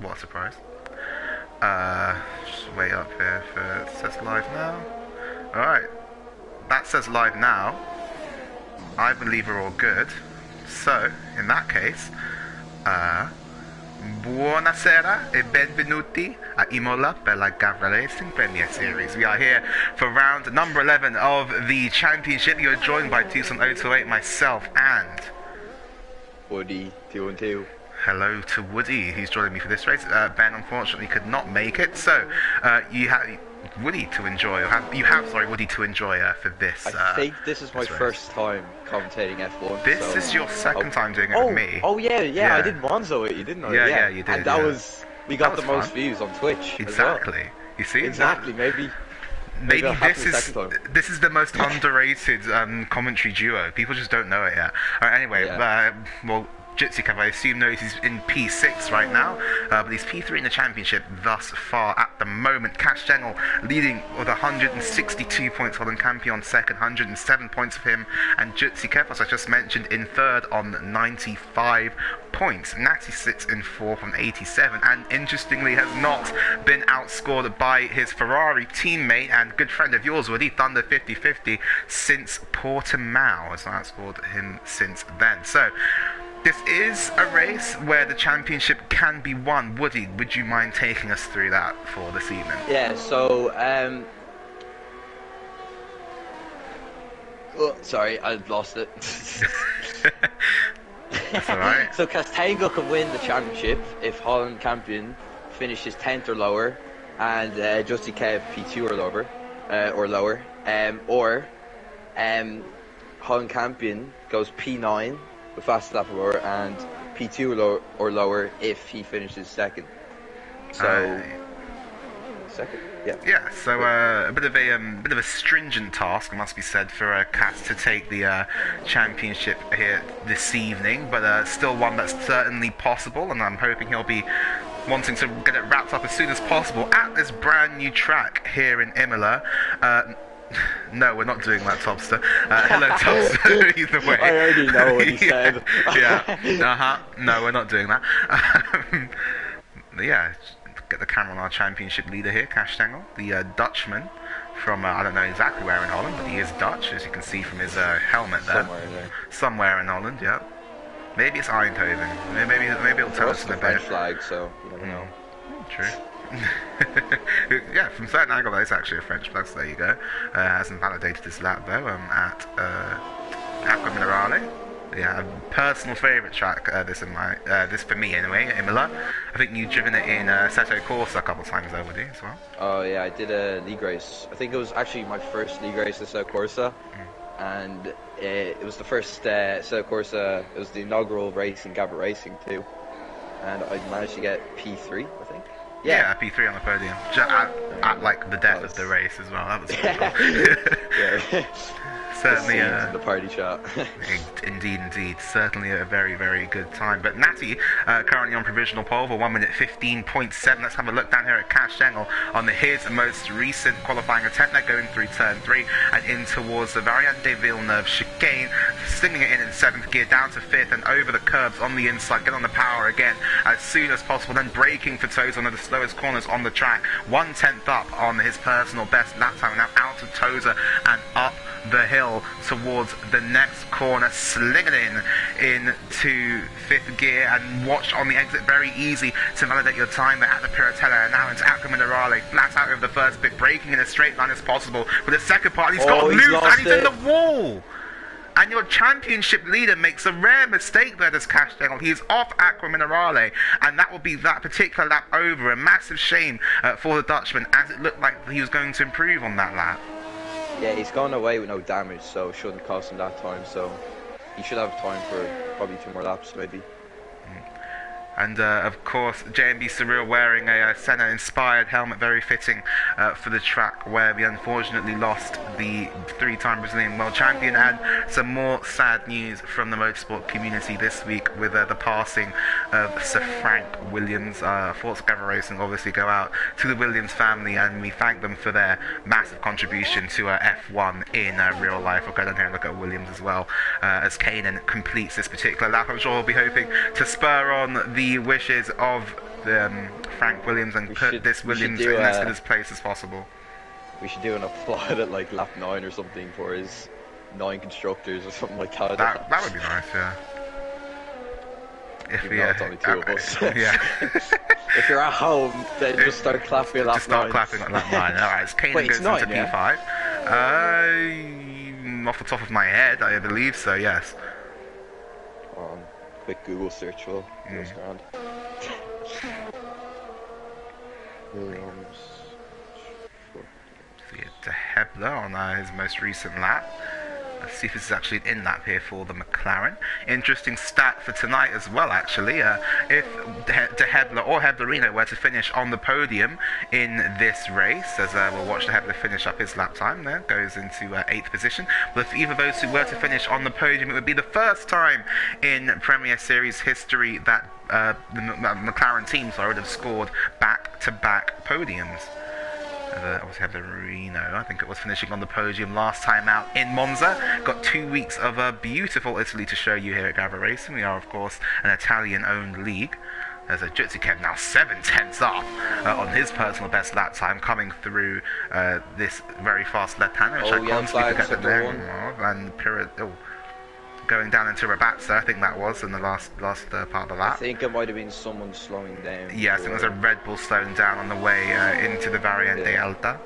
What a surprise. Just wait up here for it says live now. Alright. That says live now. I believe we're all good. So, in that case, buonasera e benvenuti a Imola per la Gavra Racing Premier Series. We are here for round number 11 of the championship. You're joined by Tucson 028, myself, and Woody 212. Hello to Woody, who's joining me for this race. Ben unfortunately could not make it, so you have Woody to enjoy. Woody to enjoy for this. I think this is my race. first time commentating F1. This so. is your second time doing it with me. Oh yeah, I did Monzo with you, didn't I? Yeah, you did. And that was we got the most views on Twitch. Exactly. As well. You see? Exactly. Maybe this is the most underrated commentary duo. People just don't know it yet. Anyway, well, Jutsukev, I assume, knows he's in P6 right now, but he's P3 in the championship thus far at the moment. Cash General leading with 162 points, holding Campion second, 107 points for him, and Jutsukev, as I just mentioned, in third on 95 points. Natty sits in fourth on 87, and interestingly has not been outscored by his Ferrari teammate and good friend of yours, Woody, Thunder 50-50, since Portimao. Has not outscored him since then. So this is a race where the championship can be won. Woody, would you mind taking us through that for this evening? Yeah, so, oh, sorry, I lost it. That's alright. So Castango can win the championship if Holland Campion finishes 10th or lower, and Justy Kev P2 or lower, or Holland Campion goes P9 with fast lap or and P2 or lower if he finishes second. So second, yeah. Yeah. So a bit of a stringent task, it must be said, for Cass to take the championship here this evening, but still one that's certainly possible, and I'm hoping he'll be wanting to get it wrapped up as soon as possible at this brand new track here in Imola. No, we're not doing that, Topster. Hello, Topster, either way. I already know what he said. Yeah. No, we're not doing that. Yeah, get the camera on our championship leader here, Cash Stengel, the Dutchman from, I don't know exactly where in Holland, but he is Dutch, as you can see from his helmet there. Somewhere in Holland, yeah. Maybe it's Eindhoven. Maybe it'll tell us in a bit. French flag, so you never know. True. Yeah, from certain angle that is actually a French flag, so there you go. Hasn't validated this lap though. At Acqua Minerale. Yeah, a personal favourite track. This for me anyway. Imola. I think you've driven it in Seto Corsa a couple of times over there as well. Oh yeah, I did a league race. I think it was actually my first league race at Seto Corsa, and it was the first Seto Corsa. It was the inaugural race in Gavra Racing too, and I managed to get P3, I think. Yeah, P3 on the podium. At like the death of the race as well. That was pretty cool. Certainly the party shot. Indeed. Certainly a very, very good time. But Natty, currently on provisional pole for 1 minute 15.7. Let's have a look down here at Cash Stengel on his most recent qualifying attempt. They're going through turn 3 and in towards the Variante de Villeneuve chicane, slinging it in 7th gear, down to 5th and over the curbs on the inside, get on the power again as soon as possible, then braking for Toes on the slowest corners on the track. 1/10 up on his personal best lap time, now out of Tozer and up the hill towards the next corner, slinging it into 5th gear, and watch on the exit, very easy to validate your time there at the Piratella, and now into Acqua Minerale, flat out over the first bit, braking in a straight line as possible with the second part. He's got loose and he's in the wall. And your championship leader makes a rare mistake there, this Cash Stengel. He is off Acqua Minerale, and that will be that particular lap over. A massive shame for the Dutchman, as it looked like he was going to improve on that lap. Yeah, he's gone away with no damage, so it shouldn't cost him that time. So he should have time for probably 2 more laps, maybe. And of course, JMB Surreal wearing a Senna-inspired helmet, very fitting for the track where we unfortunately lost the 3-time Brazilian world champion. And some more sad news from the motorsport community this week with the passing of Sir Frank Williams. Forza Gavra Racing obviously go out to the Williams family, and we thank them for their massive contribution to F1 in real life. We'll go down here and look at Williams as well as Kanan completes this particular lap. I'm sure we'll be hoping to spur on the wishes of Frank Williams and put this Williams in as good a place as possible. We should do an applaud at like lap 9 or something for his 9 constructors or something like that. That would be nice, yeah. If it's only 2 of us. Yeah. If you're at home, then just start clapping at lap 9. Just start clapping at lap 9. Alright, as Kanan goes 9, into P5. Off the top of my head, I believe so, yes. Quick Google search will goes around. Williams. To Hebler on his most recent lap. Let's see if this is actually an in-lap here for the McLaren. Interesting stat for tonight as well, actually. If De Hebler or Heblerino were to finish on the podium in this race, as we'll watch De Hebler finish up his lap time there, goes into 8th position. But if either of those two were to finish on the podium, it would be the first time in Premier Series history that the McLaren teams would have scored back-to-back podiums. Obviously Heblerino, I think it was finishing on the podium last time out in Monza. Got 2 weeks of beautiful Italy to show you here at Gavra Racing. We are, of course, an Italian-owned league. There's a Jutsukev now 7/10 off on his personal best lap time, coming through this very fast left-hander, which I constantly forget the name of, and going down into Rabatza, I think that was in the last part of the lap. I think it might have been someone slowing down. Yes, it was a Red Bull slowing down on the way into the Variante Alta,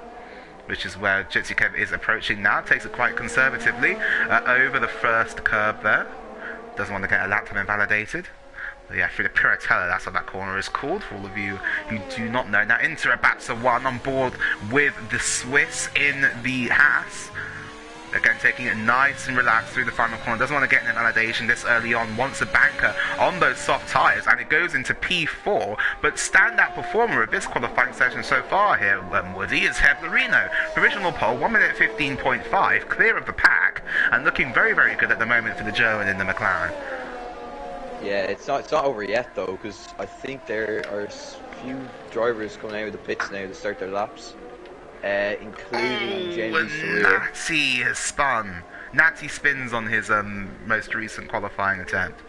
which is where Jutsukev is approaching now. Takes it quite conservatively over the first curve there. Doesn't want to get a lap time invalidated. But yeah, through the Piratella, that's what that corner is called, for all of you who do not know. Now into Rabatza 1 on board with the Swiss in the Haas. Again, taking it nice and relaxed through the final corner. Doesn't want to get an invalidation this early on. Wants a banker on those soft tyres, and it goes into P4. But standout performer of this qualifying session so far here, Woody, is Heblerino. Provisional pole, 1 minute 15.5, clear of the pack, and looking very, very good at the moment for the German in the McLaren. Yeah, it's not over yet though, because I think there are a few drivers coming out of the pits now to start their laps. Including James Natty has spun. Natty spins on his most recent qualifying attempt.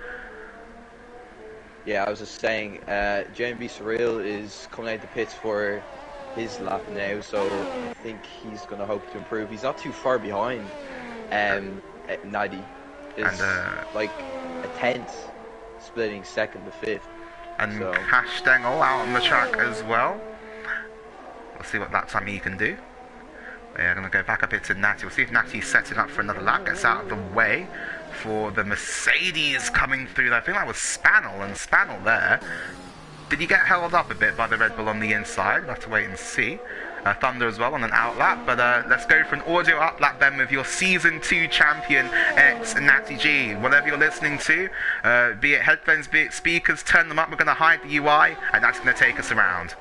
Yeah, I was just saying, JMB Surreal is coming out the pits for his lap now, so I think he's going to hope to improve. He's not too far behind Natty. It's like a tenth, splitting 2nd to 5th. And so. Cash Stengel out on the track as well. We'll see what that time he can do. We're going to go back up here to Natty. We'll see if Natty's setting up for another lap. Gets out of the way for the Mercedes coming through. I think that was Spannel, and Spannel there. Did he get held up a bit by the Red Bull on the inside? We'll have to wait and see. Thunder as well on an outlap. But let's go for an audio uplap then with your Season 2 champion, Natty G. Whatever you're listening to, be it headphones, be it speakers, turn them up. We're going to hide the UI, and that's going to take us around.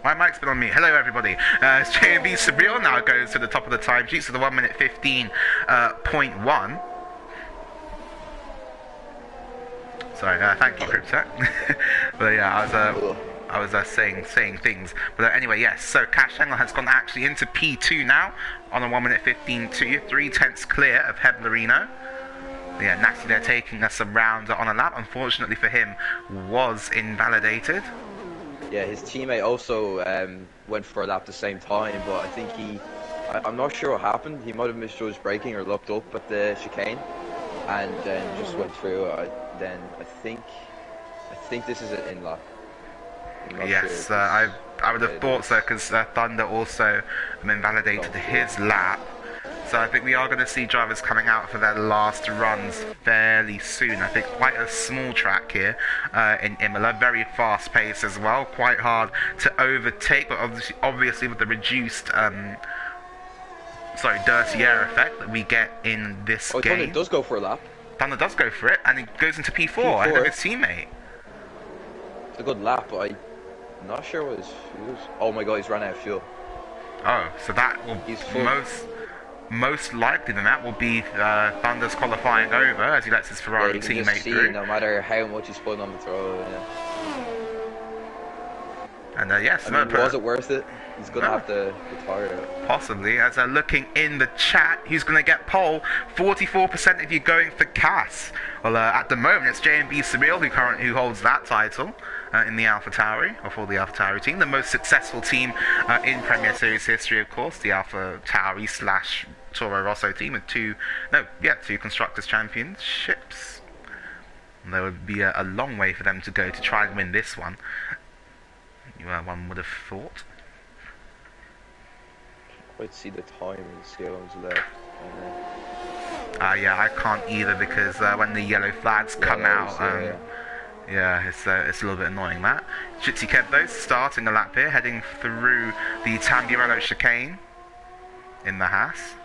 My mic's been on me. Hello, everybody. JMB Surreal now goes to the top of the time sheet, so the 1 minute 15.1. Sorry, thank you, Cryptech. But yeah, I was saying things. But anyway, yes. So Cash Engel has gone actually into P2 now on a 1 minute 15.2, 3/10 clear of Heblerino. Yeah, Natty there taking us around on a lap. Unfortunately for him, was invalidated. Yeah, his teammate also went for a lap at the same time, but I think I'm not sure what happened. He might have misjudged braking or looked up at the chicane, and then just went through. Then I think this is an in-lap. Yes, I would have thought so, because Thunder also invalidated his lap. So I think we are going to see drivers coming out for their last runs fairly soon. I think quite a small track here in Imola, very fast pace as well, quite hard to overtake, but obviously with the reduced dirty air effect that we get in this game. Thunder does go for a lap. Thunder does go for it, and he goes into P4 ahead of his teammate. It's a good lap, but I'm not sure what his fuel is. Oh my god, he's run out of fuel. Oh, so that will most likely then that will be Thunder's qualifying over as he lets his Ferrari teammate through. No matter how much he's putting on the throw. Yeah. And yes, was it worth it? He's going to have to retire it. Possibly. As looking in the chat, who's going to get pole? 44% if you're going for Cass. Well, at the moment, it's JMB Surreal who holds that title in the AlphaTauri, or for the AlphaTauri team. The most successful team in Premier Series history, of course. The AlphaTauri / Toro Rosso team with two Constructors' Championships. And there would be a long way for them to go to try and win this one. One would have thought. Quite see the time and see how long's left. Yeah, I can't either, because when the yellow flags come out, it's a little bit annoying that. Jitsi Kev though starting a lap here, heading through the Tamburello chicane in the Haas.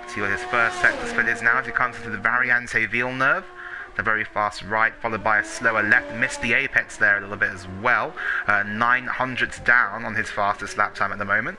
See what his first sector split is now as he comes into the Variante Villeneuve. The very fast right, followed by a slower left. Missed the apex there a little bit as well. 900ths down on his fastest lap time at the moment.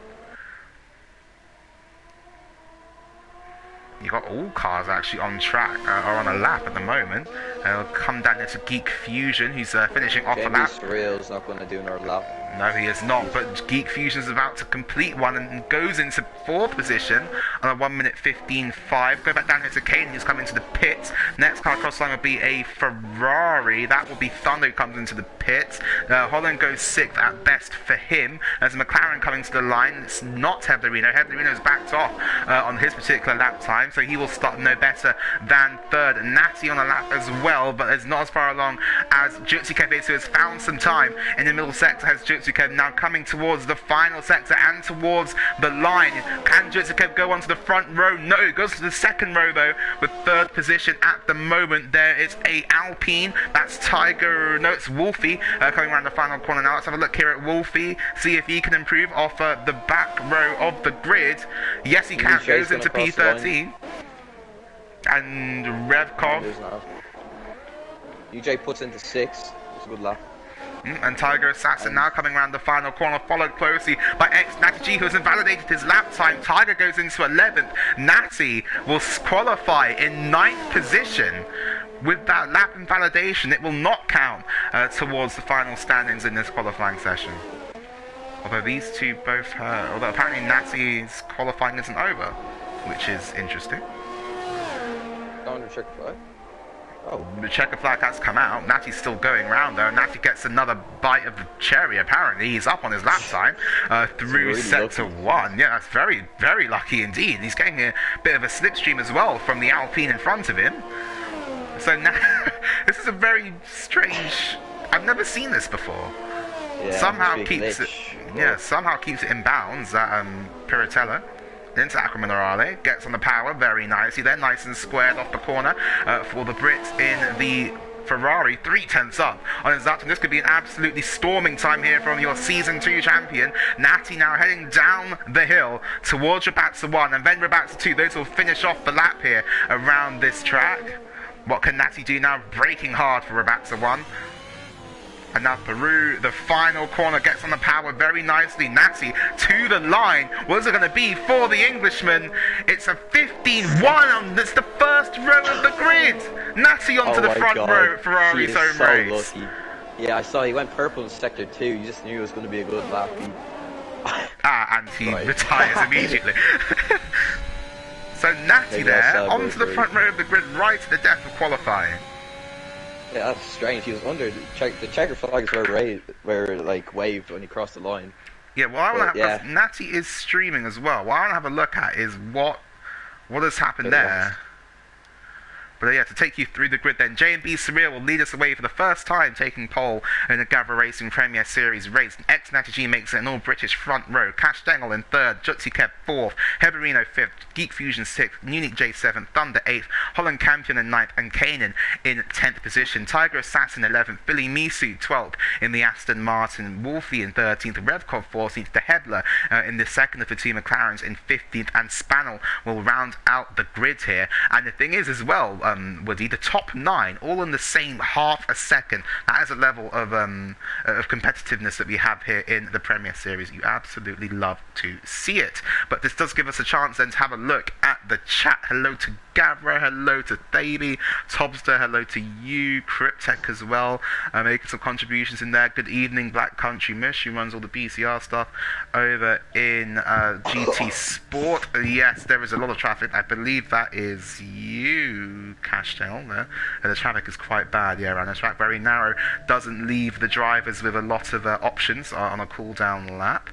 You've got all cars actually on track, or on a lap at the moment. We'll come down into Geek Fusion, who's finishing off a lap. Real's not going to do another lap. No, he is not, but Geek Fusion is about to complete one and goes into 4th position on a 1 minute 15.5. Go back down here to Kane, who's coming to the pits. Next car cross line will be a Ferrari. That will be Thunder who comes into the pits. Holland goes 6th at best for him. There's a McLaren coming to the line. It's not Heblerino. Heblerino's backed off on his particular lap time, so he will start no better than 3rd. Natty on a lap as well, but is not as far along as Jutsuke, who has found some time in the middle sector. Has Jutsuke now coming towards the final sector and towards the line. Can Jutsuke go onto the front row? No, it goes to the second row though, with 3rd position at the moment. There is a Alpine. That's Tiger. No, it's Wolfie coming around the final corner now. Let's have a look here at Wolfie, see if he can improve off the back row of the grid. Yes, he can. Goes into P13. And Revkov. UJ puts into 6. It's a good lap. And Tiger Assassin now coming around the final corner, followed closely by Natty G, who has invalidated his lap time. Tiger goes into 11th. Natty will qualify in 9th position. With that lap invalidation, it will not count towards the final standings in this qualifying session. Although these two both although apparently Natty's qualifying isn't over, which is interesting. Going to check flag. Oh, the checker flag has come out. Natty's still going round though. Natty gets another bite of the cherry. Apparently, he's up on his lap time through really sector 1. Yeah, that's very, very lucky indeed. He's getting a bit of a slipstream as well from the Alpine in front of him. So now, this is a very strange. I've never seen this before. Yeah, somehow keeps it. Yeah, somehow keeps it in bounds. That Piratella. Into Aquaminerale, gets on the power very nicely. They're nice and squared off the corner for the Brits in the Ferrari, 3/10 up on his lap time. This could be an absolutely storming time here from your Season 2 champion. Natty now heading down the hill towards Rabatza 1 and then Rabatza 2. Those will finish off the lap here around this track. What can Natty do now? Braking hard for Rabatza 1. And now Peru, the final corner, gets on the power very nicely. Natty to the line. What's it going to be for the Englishman? It's a 15-1. It's the first row of the grid. Natty onto the front row. Ferrari's home race. Lucky. Yeah, I saw he went purple in sector 2. You just knew it was going to be a good lap. And he retires immediately. So Natty there, onto the front row of the grid, right at the death of qualifying. Yeah, that's strange. He was under the checker flags were like waved when he crossed the line. Yeah, well, I want to have Natty is streaming as well. What I want to have a look at is what has happened there. But yeah, to take you through the grid then, J&B Surreal will lead us away for the first time, taking pole in the Gavra Racing Premier Series race. Natty G makes it an all-British front row. Cash Stengel in third, Jutsi Kev fourth, Heberino fifth, Geek Fusion sixth, Munich J seventh, Thunder eighth, Holland Campion in ninth, and Kanan in 10th position. Tiger Assassin 11th, Billy Misu 12th in the Aston Martin, Wolfie in 13th, Revkov 14th, De Hebler in the second of the two McLarens in 15th, and Spannel will round out the grid here. And the thing is as well, Woody, the top 9 all in the same half a second. That is a level of competitiveness that we have here in the Premier Series. You absolutely love to see it. But this does give us a chance then to have a look at the chat. Hello to Gavra, hello to Thaby, Tobster, hello to you, Cryptech as well, making some contributions in there. Good evening, Black Country Mish, who runs all the BCR stuff over in GT Sport. Yes, there is a lot of traffic. I believe that is you, Cash Tail, there. And the traffic is quite bad, yeah, around the track. Very narrow, doesn't leave the drivers with a lot of options on a cool-down lap.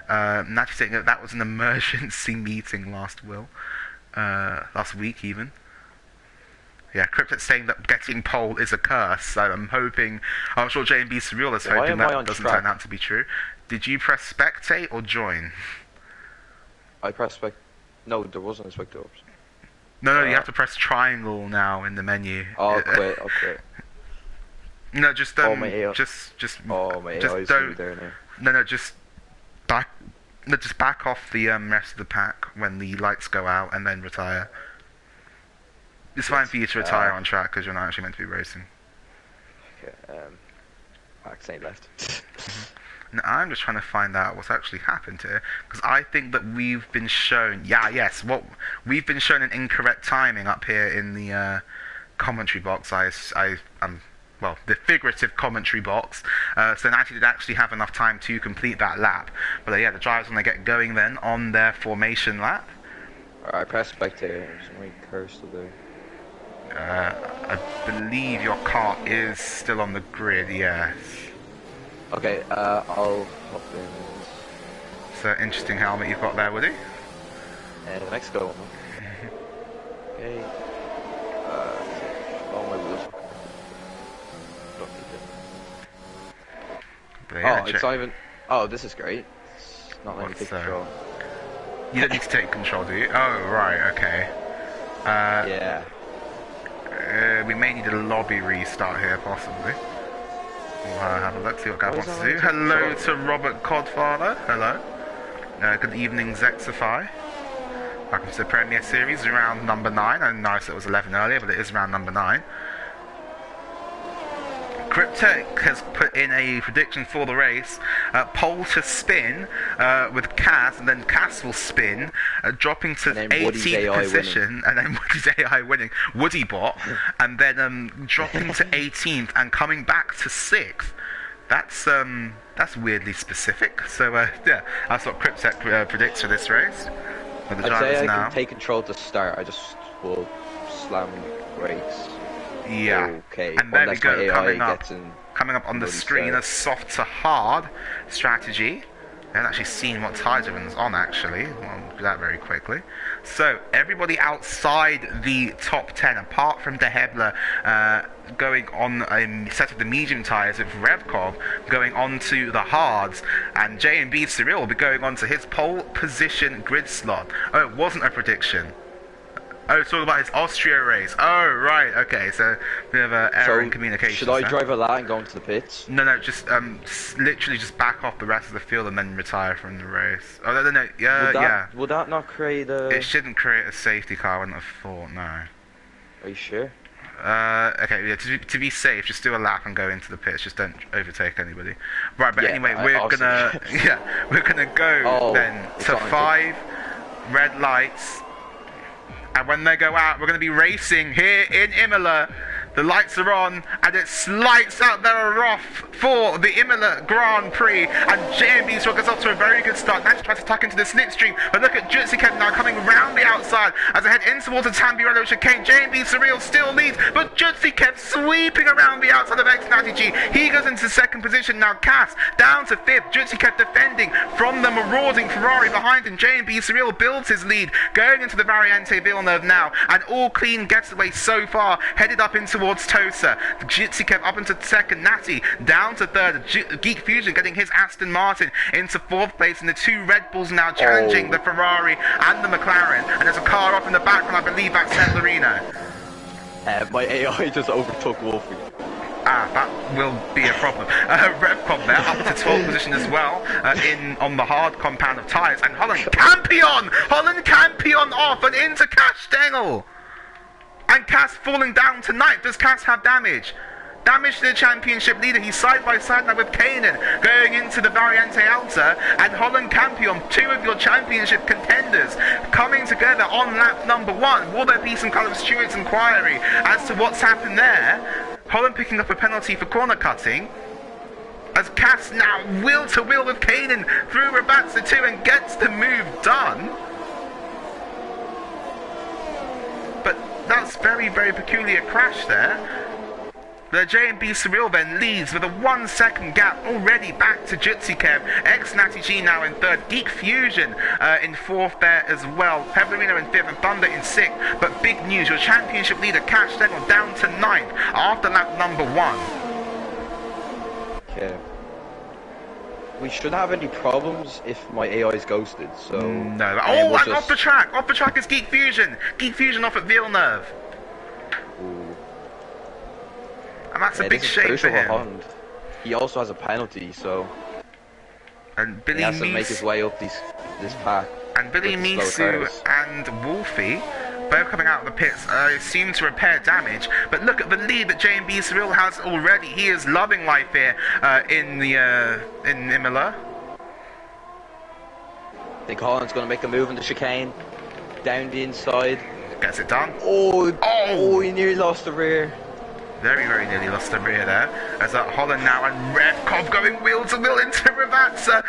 Natty saying that was an emergency meeting last week even. Yeah, Cryptid saying that getting pole is a curse, so I'm sure J&B Surreal is hoping that doesn't turn out to be true. Did you press spectate or join? I pressed spectate. No, there wasn't a spectate option. No, you have to press triangle now in the menu. Oh, okay. No, just oh, my AI. just don't. There now. Just back off the rest of the pack when the lights go out, and then retire. It's fine for you to retire on track because you're not actually meant to be racing. Okay. Max ain't left. Now, I'm just trying to find out what's actually happened here, because I think that we've been shown. We've been shown an incorrect timing up here in the commentary box. Well, the figurative commentary box. So Natty did actually have enough time to complete that lap. But yeah, the drivers when they get going then on their formation lap. Alright, press spectator. There's my cursor there. I believe your car is still on the grid, yes. Okay, I'll hop in. It's an interesting helmet you've got there, Woody. And the next go. Okay. Oh, my wheels. It's not even. Oh, this is great. It's not letting me take control. You don't need to take control, do you? Oh, right, okay. Yeah. We may need a lobby restart here, possibly. We'll have a look, see what Gav wants to do. Hello to Robert Codfather. Hello. Good evening, Zexify. Welcome to the Premier Series, round number 9. I noticed it was 11 earlier, but it is round number 9. Cryptech has put in a prediction for the race. Pole to spin with Cass, and then Cass will spin, dropping to 18th position, and then Woody's AI winning, Woody bot, and then dropping to 18th and coming back to 6th. That's weirdly specific. So yeah, that's what Cryptech predicts for this race. For the drivers I'd say I now. can take control to start. I just will slam brakes. Yeah, okay. And there we go, coming up on the screen, a soft to hard strategy. I haven't actually seen what tyres everyone's on, actually. I'll do that very quickly. So, everybody outside the top 10, apart from De Hebler, going on a set of the medium tyres, with Revkov going on to the hards, and J&B Cyril will be going on to his pole position grid slot. Oh, it wasn't a prediction. Oh, it's all about his Austria race. Oh, right, okay, so we have an error in communication. Should I drive a lap and go into the pits? No, just literally just back off the rest of the field and then retire from the race. Oh, no, yeah. Would that not create a... It shouldn't create a safety car, I wouldn't have thought, no. Are you sure? Okay, yeah, to be safe, just do a lap and go into the pits. Just don't overtake anybody. Right, but Yeah, anyway, we're gonna go then to 5 red lights. And when they go out, we're going to be racing here in Imola. The lights are on, and it's lights out there are off for the Imola Grand Prix. And JMB Surreal gets off to a very good start. Now tries to tuck into the slipstream, but look at Jutsikep now coming round the outside as they head in towards the Tamburello chicane. JMB Surreal still leads, but Jutsikep sweeping around the outside of X-Natty G. He goes into second position now. Cass down to 5th. Jutsikep defending from the marauding Ferrari behind him. JMB Surreal builds his lead, going into the Variante Villeneuve now, and all clean gets away so far, headed up in towards Tosa. Jutsikep up into 2nd. Natty down to 3rd. Geek Fusion getting his Aston Martin into 4th place, and the 2 Red Bulls now challenging the Ferrari and the McLaren. And there's a car up in the background, I believe that's Setlerino. My AI just overtook Wolfie. That will be a problem. Revcom there, up to 12th position as well, on the hard compound of tyres. And Holland Campion off and into Cash Stengel. And Cass falling down to 9th. Does Cass have damage? Damage to the championship leader. He's side by side now with Kanan going into the Variante Alta, and Holland Campion, 2 of your championship contenders, coming together on lap number 1. Will there be some kind of Stewart's inquiry as to what's happened there? Holland picking up a penalty for corner cutting, as Cass now wheel to wheel with Kanan through Rabatza 2 and gets the move done. But that's very, very peculiar crash there. The J&B Surreal then leads with a 1 second gap already back to Jutsikep. X-Natty G now in 3rd. Geek Fusion in 4th there as well. Peblerino in 5th and Thunder in 6th. But big news, your championship leader Cash Stengel down to 9th after lap number 1. Okay. We shouldn't have any problems if my AI is ghosted, so... No. Oh, and off the track! Off the track is Geek Fusion! Geek Fusion off at Villeneuve. Ooh. And that's a big shame for him. Holland. He also has a penalty, so... And Billy he has to make his way up this path. And Billy Misu and Wolfie, both coming out of the pits, seem to repair damage. But look at the lead that J&B Surreal has already. He is loving life here in Imola. I think Holland's going to make a move in the chicane. Down the inside. Gets it done. Oh, he nearly lost the rear. Very, very nearly lost the rear there. As Holland now and Revkov going wheel to wheel into Ravatsa.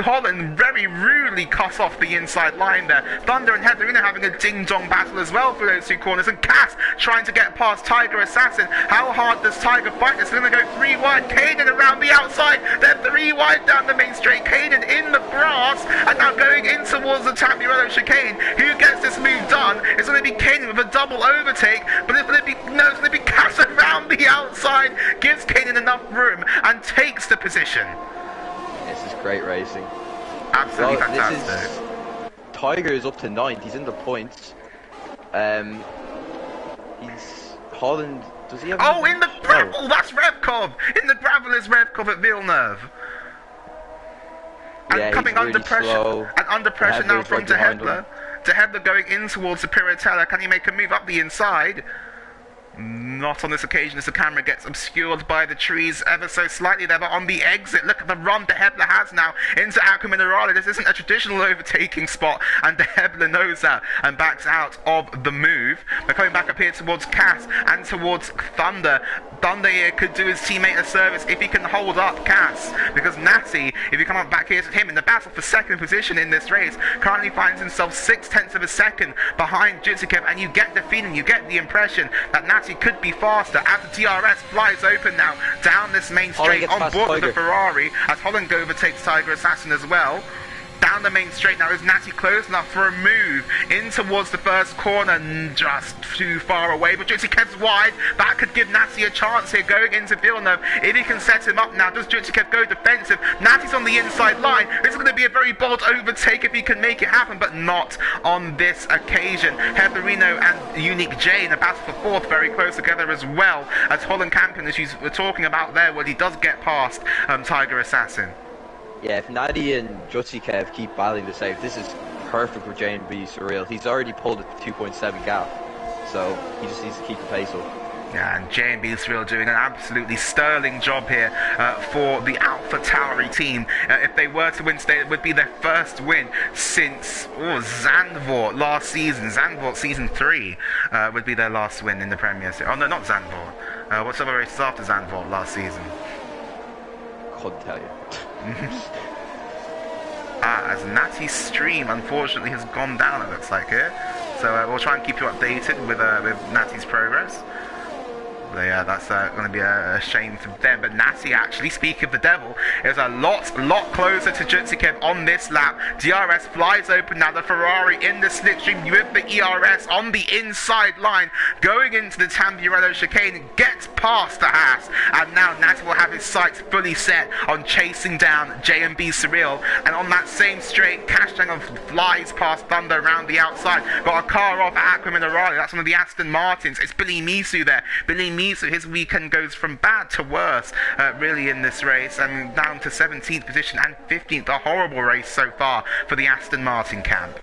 Holland very rudely cut off the inside line there. Thunder and Heatherina having a ding-dong battle as well through those 2 corners. And Cass trying to get past Tiger Assassin. How hard does Tiger fight? It's going to go 3 wide. Kanan around the outside. They're 3 wide down the main straight. Kanan in the grass. And now going in towards the Tamburello chicane. Who gets this move done? It's going to be Kanan with a double overtake. But it's going to be, no, it's going to be Cass around the outside, gives Kanan enough room and takes the position. This is great racing. Absolutely fantastic. Tiger is up to 9th. He's in the points. He's Holland. Does he have? Oh, in the gravel. That's Revkov. In the gravel is Revkov at Villeneuve. And yeah, coming under really pressure. Slow. And under pressure now from De Hebler. De Hebler going in towards the Piratella. Can he make a move up the inside? Not on this occasion, as the camera gets obscured by the trees ever so slightly there, but on the exit, look at the run De Hebler has now into Aqua Minerale. This isn't a traditional overtaking spot, and De Hebler knows that and backs out of the move. They're coming back up here towards Cass and towards Thunder. Thunder here could do his teammate a service if he can hold up Cass, because Natty, if you come up back here to him in the battle for 2nd position in this race, currently finds himself 0.6 of a second behind Jutsikep, and you get the feeling, you get the impression that Natty could be faster as the DRS flies open now down this main straight on board with the Ferrari, as Holland overtakes Tiger Assassin as well. Down the main straight now is Natty close enough for a move in towards the first corner, just too far away, but Jutsikev's wide. That could give Natty a chance here going into Villeneuve if he can set him up now. Does Jutsikev go defensive? Natty's on the inside line. This is going to be a very bold overtake if he can make it happen, but not on this occasion. Heatherino and Unique J in a battle for 4th, very close together as well, as Holland Campion, as you were talking about there, where he does get past Tiger Assassin. Yeah, if Natty and Jutsikev keep battling the safe, this is perfect for J&B Surreal. He's already pulled a 2.7 gap, so he just needs to keep the pace up. Yeah, and J&B Israel doing an absolutely sterling job here for the Alpha Tauri team. If they were to win today, it would be their first win since Zandvoort last season. Zandvoort season 3 would be their last win in the Premier Series. Oh no, not Zandvoort. What's other races after Zandvoort last season? Couldn't tell you. As Natty's stream unfortunately has gone down, it looks like here. So we'll try and keep you updated with Natty's progress. But yeah, that's going to be a shame for them. But Natty, actually, speaking of the devil, is a lot closer to Jutsikev on this lap. DRS flies open now. The Ferrari in the slipstream with the ERS on the inside line, going into the Tamburello chicane, gets past the Haas. And now Natty will have his sights fully set on chasing down J&B Surreal. And on that same straight, Cashtango flies past Thunder around the outside. Got a car off at Aqua Minerale. That's one of the Aston Martins. It's Billy Misu there. Billy Misu, his weekend goes from bad to worse, really, in this race, and down to 17th position and 15th. A horrible race so far for the Aston Martin camp.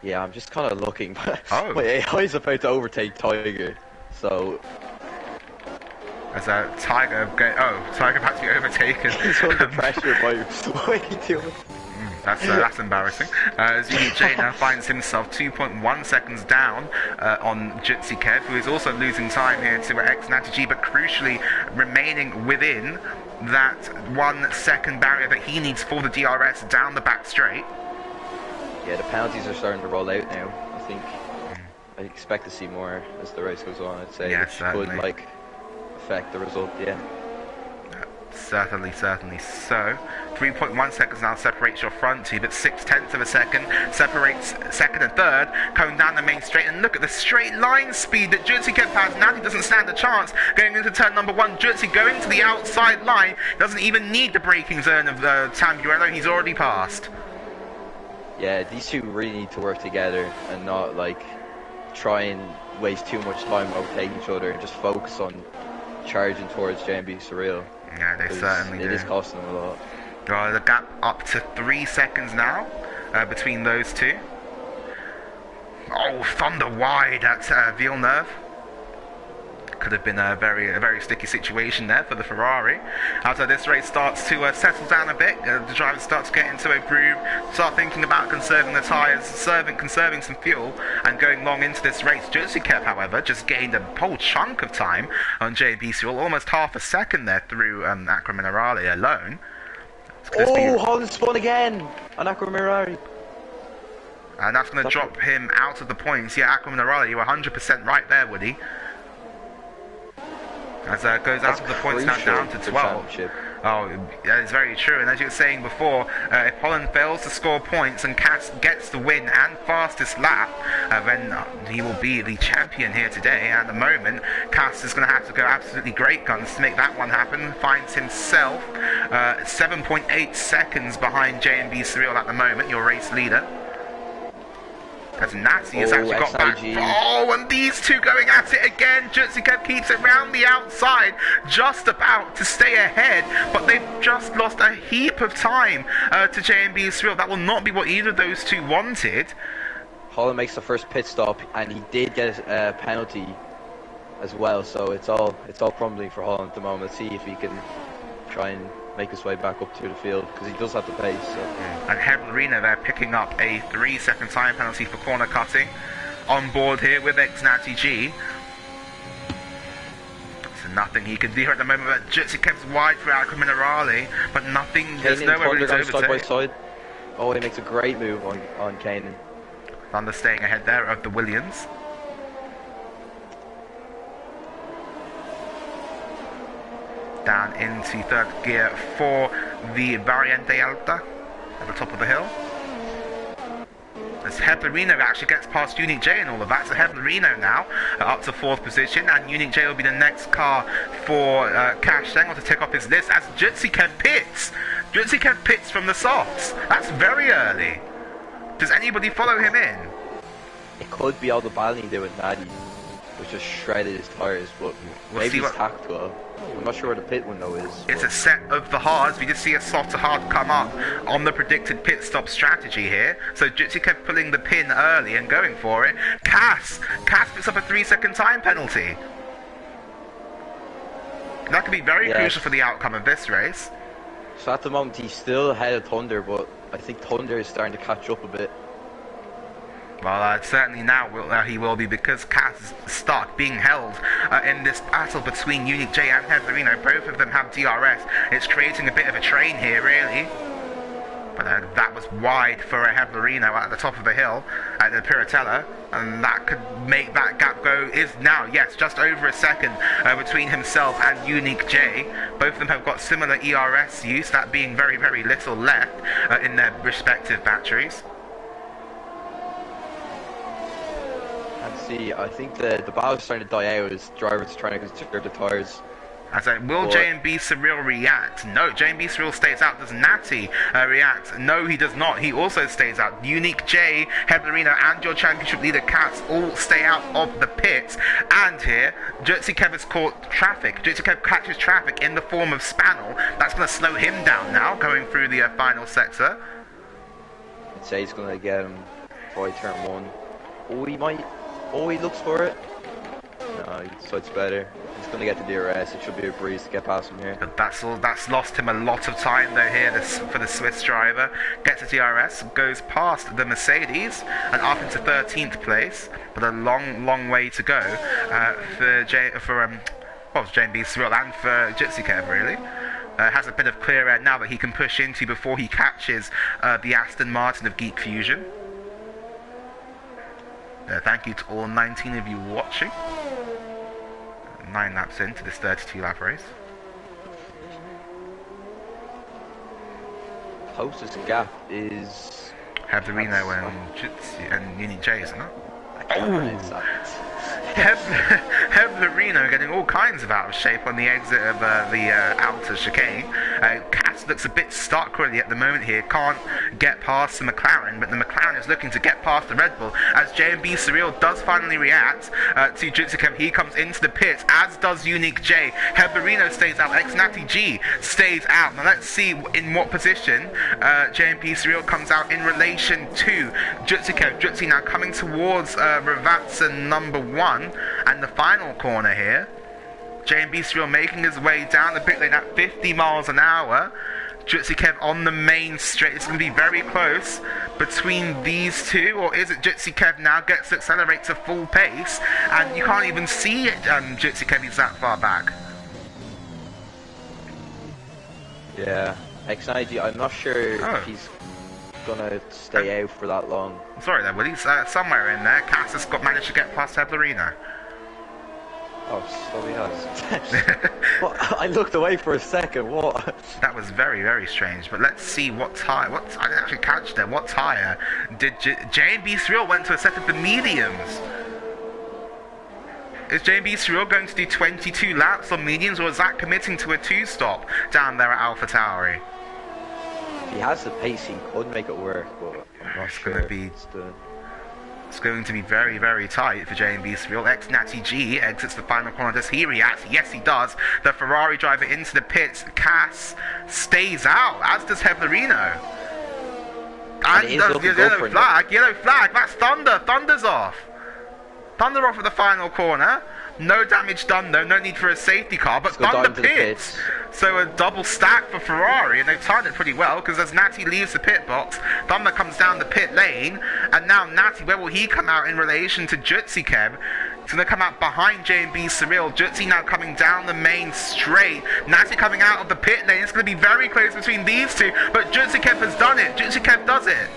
Yeah, I'm just kind of looking. Oh. My AI is about to overtake Tiger, so... As Tiger about to be overtaken. He's under pressure by way too much. That's embarrassing. As Unique J now finds himself 2.1 seconds down on Jutsikev, who is also losing time here to Natty G, but crucially remaining within that 1 second barrier that he needs for the DRS down the back straight. Yeah, the penalties are starting to roll out now, I think. I expect to see more as the race goes on, I'd say, yeah, which certainly could, affect the result, yeah. Certainly so. 3.1 seconds now separates your front two, but 0.6 of a second separates second and third, coming down the main straight. And look at the straight line speed that Jutsikev has. Natty doesn't stand a chance going into turn number 1. Jutsi going to the outside line, doesn't even need the braking zone of Tamburello, he's already passed. Yeah, these two really need to work together and not try and waste too much time overtaking each other and just focus on charging towards J&B Surreal. Yeah, they certainly do. It is costing them a lot. The gap up to 3 seconds now between those two. Oh, Thunder wide at Villeneuve. Could have been a very sticky situation there for the Ferrari. After this race starts to settle down a bit, the drivers start to get into a groove, start thinking about conserving the tyres, conserving some fuel, and going long into this race. Jutsikev, however, just gained a whole chunk of time on J&B Surreal, almost half a second there through Aqua Minerale alone. Oh, Holland spun again on Aqua Minerale. And that's going to drop him out of the points. Yeah, Aqua Minerale, you were 100% right there, Woody. As goes out of the points now down to 12. Oh, that is very true. And as you were saying before, if Holland fails to score points and Cass gets the win and fastest lap, then he will be the champion here today. At the moment, Cass is going to have to go absolutely great guns to make that one happen. Finds himself 7.8 seconds behind J&B Surreal at the moment, your race leader. As Natty has actually got back. Oh, and these two going at it again. Jutsikev keeps it round the outside, just about to stay ahead, but they've just lost a heap of time to J&B Surreal. That will not be what either of those two wanted. Holland makes the first pit stop, and he did get a penalty as well, so it's all crumbling for Holland at the moment. Let's see if he can try and make his way back up to the field, because he does have the pace. So. And Heblerina there picking up a 3-second time penalty for corner cutting. On board here with Natty G. So nothing he can do here at the moment. But Jutsikev's wide for Aqua Minerale, but nothing. There's nowhere really to overtake. Side by side. Oh, he makes a great move on Kanan. Thunder staying ahead there of the Williams. Down into third gear for the Variante Alta at the top of the hill. As Heblerino actually gets past Unique J and all of that, so Heblerino now up to 4th position, and Unique J will be the next car for Cash Stengel to tick off his list as Jutsikev pits. Jutsikev pits from the softs. That's very early. Does anybody follow him in? It could be all the battling they with Natty. which just shredded his tyres, but We'll maybe see he's what- tactical. I'm not sure where the pit window is. It's but- a set of the hards. We just see a softer hard come up on the predicted pit stop strategy here. So Jitsi kept pulling the pin early and going for it. Cass picks up a 3-second time penalty. That could be very Yes. crucial for the outcome of this race. So at the moment he's still ahead of Thunder, but I think Thunder is starting to catch up a bit. Well, certainly now he will be, because Cass is stuck, being held in this battle between Unique J and Heverino. Both of them have DRS. It's creating a bit of a train here, really. But that was wide for a Heverino at the top of the hill at the Piratella, and that could make that gap go, is now, yes, just over a second between himself and Unique J. Both of them have got similar ERS use, that being very, very little left in their respective batteries. And see, I think the battle's starting to die out as drivers are trying to conserve the tyres. I said, will J&B Surreal react? No, J&B Surreal stays out. Does Natty react? No, he does not. He also stays out. Unique J, Heblerino, and your championship leader Cats all stay out of the pits. And here, Jutsi Kev has caught traffic. Jutsi Kev catches traffic in the form of Spannel. That's going to slow him down now, going through the final sector. I'd say he's going to get him by turn 1. Oh, he might. Oh, he looks for it. No, so it's better. He's going to get the DRS. It should be a breeze to get past him here. But that's lost him a lot of time though here for the Swiss driver. Gets a DRS, goes past the Mercedes and up into 13th place, but a long way to go for J&B Surreal and for Jitsi Kev, really. Has a bit of clear air now that he can push into before he catches the Aston Martin of Geek Fusion. Thank you to all 19 of you watching. 9 laps into this 32 lap race. Closest gap is Heblerino and Jitsi and Unique J, isn't it? I can't pronounce that. Heblerino getting all kinds of out of shape on the exit of the outer chicane. Cass looks a bit stuck really at the moment here. Can't get past the McLaren, but the McLaren is looking to get past the Red Bull as J&B Surreal does finally react to Jutsukev. He comes into the pits, as does Unique J. Heblerino stays out. Ex-Natty G stays out. Now let's see in what position J&B Surreal comes out in relation to Jutsukev. Jutsi now coming towards Ravazza number 1 and the final corner here. J&B Surreal making his way down the pit lane at 50 miles an hour. Jutsi Kev on the main straight. It's going to be very close between these two, or is it Jutsi Kev now gets to accelerate to full pace and you can't even see it, Jutsi Kev is that far back. Yeah, XIG, I'm not sure if he's gonna stay out for that long. Sorry there, Willie. Somewhere in there, Cass has managed to get past Heblerino. Oh, so he has. Well, I looked away for a second. What? That was very, very strange. But let's see what tire. I didn't actually catch that. What tire did J&B Surreal went to a set of the mediums? Is J&B Surreal going to do 22 laps on mediums, or is that committing to a 2-stop down there at Alpha Tauri? If he has the pace, he could make it work, but I'm not sure. It's going to be very, very tight for J&B Surreal. Ex-Natty G exits the final corner. Does he react? Yes, he does. The Ferrari driver into the pits. Cass stays out, as does Heblerino. And does the yellow flag. Yellow flag. That's Thunder. Thunder's off. Thunder off at the final corner. No damage done though, no need for a safety car, but Thunder pits. So a double stack for Ferrari, and they've timed it pretty well, because as Natty leaves the pit box, Thunder comes down the pit lane, and now Natty, where will he come out in relation to Jutsi Kev? He's going to come out behind J&B Surreal. Jutsi now coming down the main straight. Natty coming out of the pit lane. It's going to be very close between these two, but Jutsi Kev has done it. Jutsi Kev does it.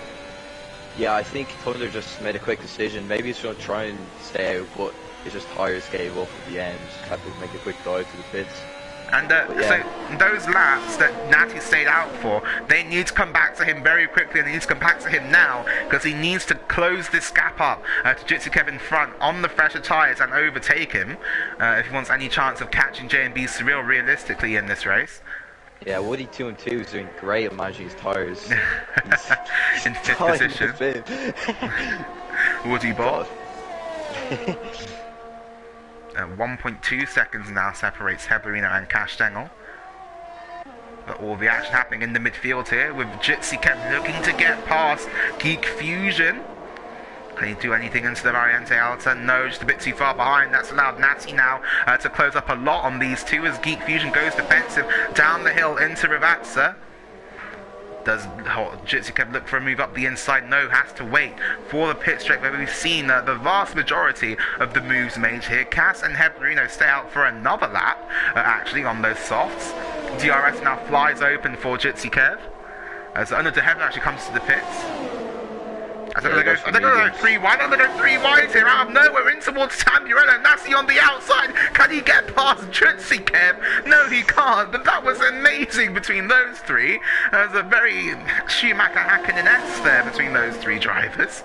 Yeah, I think Thunder just made a quick decision. Maybe he's going to try and stay out, but his just tires gave up at the end. Just had to make a quick dive to the pits. And so those laps that Natty stayed out for, they need to come back to him very quickly, and they need to come back to him now, because he needs to close this gap up to Jutsi Kev in front on the fresher tyres and overtake him if he wants any chance of catching J&B Surreal realistically in this race. Yeah, Woody 2 and 2 is doing great at managing his tyres. In 5th position. Woody Bob. 1.2 seconds now separates Heberino and Castengel. But all the action happening in the midfield here with Jitsi kept looking to get past Geek Fusion. Can he do anything into the Variante Alta? No, just a bit too far behind. That's allowed Natty now to close up a lot on these two as Geek Fusion goes defensive down the hill into Rivatsa. Does Jitsukev look for a move up the inside? No, has to wait for the pit straight where we've seen the vast majority of the moves made here. Cass and Heberino stay out for another lap, actually, on those softs. DRS now flies open for Jitsukev. As Under de Heaven actually comes to the pits. Are they going to go 3 wide? Are they going to go 3 wide here out of nowhere in towards Tamburello? Nasty on the outside. Can he get past Jitsikev? No, he can't. But that was amazing between those three. There's a very Schumacher-Hakkinen-esque there between those three drivers.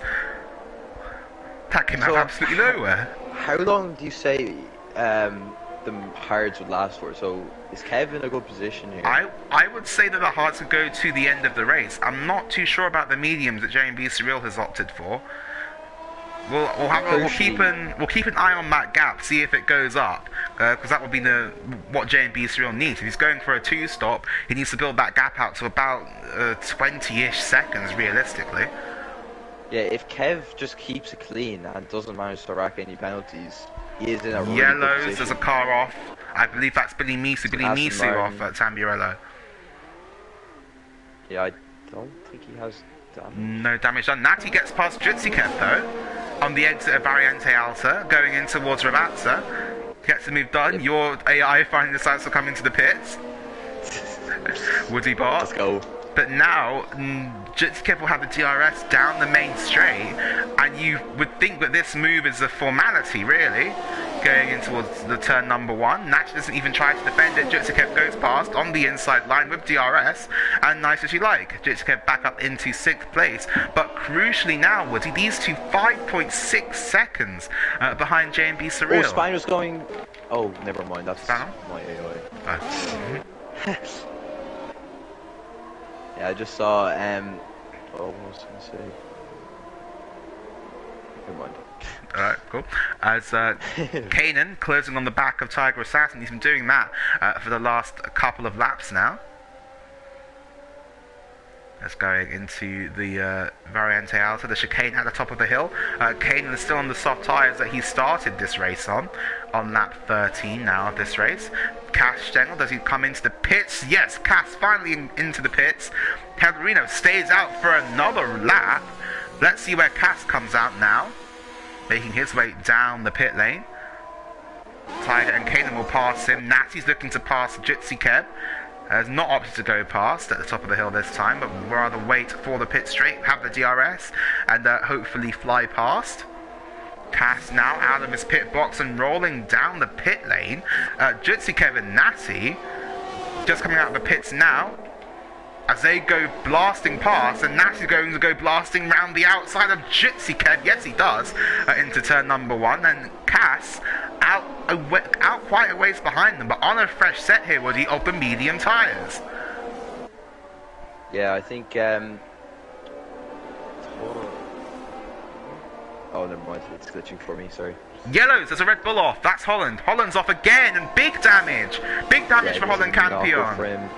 That came out absolutely nowhere. How long do you say the hards would last for? So is Kev in a good position here? I would say that the hards could go to the end of the race. I'm not too sure about the mediums that J&B Surreal has opted for. We'll keep an eye on that gap, see if it goes up, because that would be what J&B Surreal needs. If he's going for a 2-stop, he needs to build that gap out to about 20-ish seconds, realistically. Yeah, if Kev just keeps it clean and doesn't manage to rack any penalties, he is in a really Yellows, good position. there's a car off. I believe that's Billy Misu off at Tamburello. Yeah, I don't think he has damage. No damage done. Natty gets past Jitsikev though, on the exit of Variante Alta, going in towards Rivatsa. Gets the move done. Your AI finally decides to come into the pits. Woody Bot. Let's go. But now, Jitsikev will have the DRS down the main straight, and you would think that this move is a formality, really, going in towards the turn number 1. Natch doesn't even try to defend it. Jitsikev goes past on the inside line with DRS, and nice as you like. Jitsikev back up into 6th place. But crucially now, Woody, these two 5.6 seconds behind J&B Surreal. Oh, Spiner's going... Oh, never mind. That's Spinal? my AI. Oh. Yeah, I just saw, what was I going to say? Never mind. Alright, cool. As Kanan closing on the back of Tiger Assassin, he's been doing that for the last couple of laps now. That's going into the Variante Alta, the chicane at the top of the hill. Kanan is still on the soft tyres that he started this race on lap 13 now of this race. Cass Stengel, does he come into the pits? Yes, Cass finally into the pits. Heberino stays out for another lap. Let's see where Cass comes out now, making his way down the pit lane. Tiger and Kanan will pass him. Natty's looking to pass Jitsikev. Has not opted to go past at the top of the hill this time, but will rather wait for the pit straight, have the DRS, and hopefully fly past. Cass now out of his pit box and rolling down the pit lane. Jitsikev and Natty just coming out of the pits now as they go blasting past, and Natty's going to go blasting round the outside of Jitsikev. Yes, he does, into turn number 1, and Cass out quite a ways behind them, but on a fresh set here, Woody, of the medium tyres. Yeah, I think, oh, never mind, it's glitching for me, sorry. Yellows, there's a Red Bull off, that's Holland. Holland's off again, and big damage. Big damage for Holland Campion.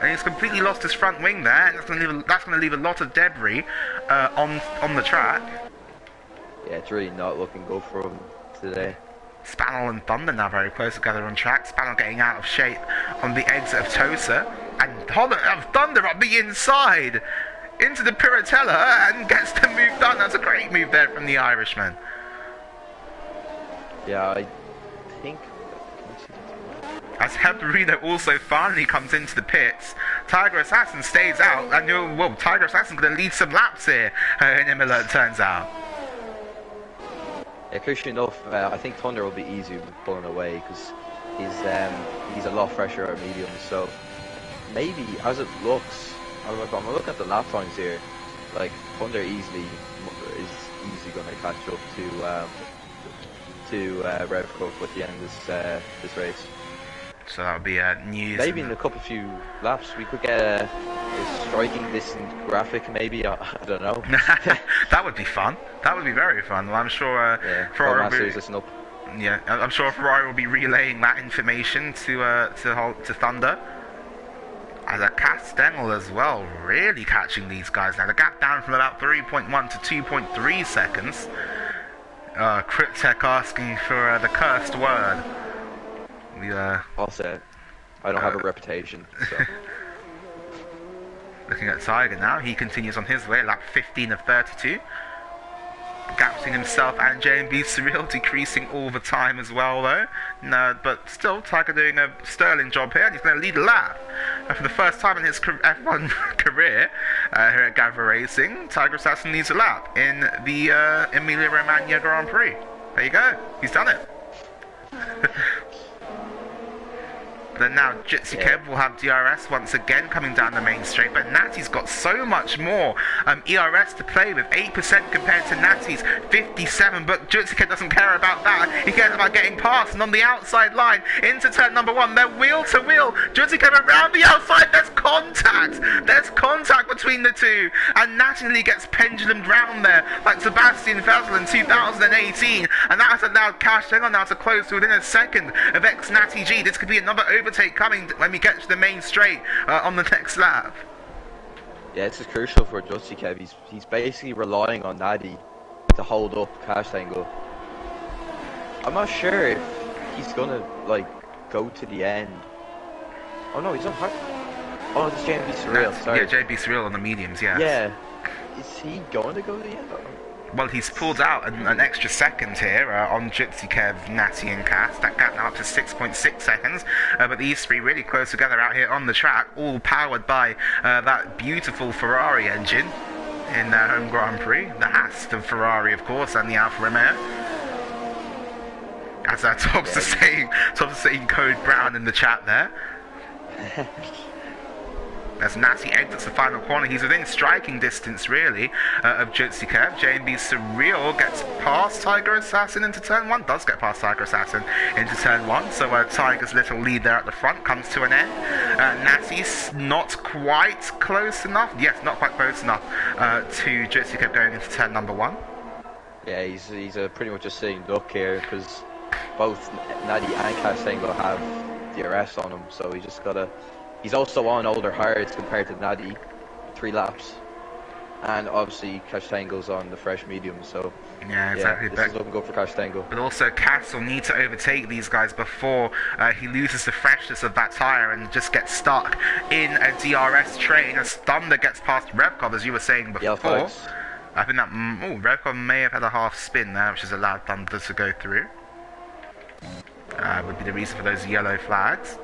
And he's completely lost his front wing there, and that's going to leave a lot of debris on the track. Yeah, it's really not looking good for him today. Spanel and Thunder now very close together on track. Spanel getting out of shape on the exit of Tosa, and Holland Thunder up the inside into the Piratella and gets the move done. That's a great move there from the Irishman. Yeah, I think... As Heberino also finally comes into the pits, Tiger Assassin stays out, and Tiger Assassin's going to lead some laps here in Imola, it turns out. Yeah, crucially enough, I think Thunder will be easy with pulling away because he's a lot fresher at medium. So maybe, as it looks, I'm looking at the lap times here. Like Thunder is easily going to catch up to Revco at the end of this race. So that would be news. Maybe in a few laps we could get a striking distance graphic. Maybe I don't know. That would be fun. That would be very fun. Well, I'm sure Ferrari will be, listen up. yeah, I'm sure Ferrari will be relaying that information to Thunder. As a Castengel as well, really catching these guys now. The gap down from about 3.1 to 2.3 seconds. Cryptek asking for the cursed word. I'll say it. I don't have a reputation. So. Looking at Tiger now, he continues on his way, lap 15 of 32. Gap between himself and JMB Surreal decreasing all the time as well though. No, but still, Tiger doing a sterling job here, and he's going to lead a lap. For the first time in his F1 career here at Gavra Racing, Tiger Assassin leads a lap in the Emilia-Romagna Grand Prix. There you go, he's done it. Then now Jitsi Kev will have DRS once again coming down the main straight, but Natty's got so much more ERS to play with, 8% compared to Natty's 57, but Jitsi Kev doesn't care about that. He cares about getting past, and on the outside line into turn number 1, they're wheel to wheel. Jitsi Kev around the outside, there's contact between the two, and Natty gets pendulumed round there like Sebastian Vettel in 2018, and that has allowed Cash Engel now to close to within a second of ex-Natty G. This could be another overtake coming when we get to the main straight on the next lap. Yeah, this is crucial for Justy Kev. He's basically relying on Natty to hold up Cash Tango. I'm not sure if he's gonna like go to the end. Oh no, he's on hard. Oh, it's JB Surreal. Sorry. Yeah, JB Surreal on the mediums. Yeah. Yeah. Is he going to go to the end? Well, he's pulled out an extra second here on Jitsi Kev, Natty and Cass. That gap now up to 6.6 seconds. But these three really close together out here on the track, all powered by that beautiful Ferrari engine in their home Grand Prix. The Aston Ferrari, of course, and the Alfa Romeo. As Tops is saying Code Brown in the chat there. As Natty exits the final corner, he's within striking distance, really, of Jitsi Kev. JB Surreal gets past Tiger Assassin into turn 1. Does get past Tiger Assassin into turn 1. So Tiger's little lead there at the front comes to an end. Natty's not quite close enough. Yes, not quite close enough to Jitsi Kev going into turn number 1. Yeah, he's pretty much a sitting duck here because both Natty and Castango have DRS on him. So he just got to... He's also on older hards compared to Natty, 3 laps, and obviously Castango's on the fresh medium. So yeah, exactly. This is looking good for Castango. But also, Cass will need to overtake these guys before he loses the freshness of that tire and just gets stuck in a DRS train. As Thunder gets past Revkov, as you were saying before. I think that Revkov may have had a half spin there, which has allowed Thunder to go through. Would be the reason for those yellow flags.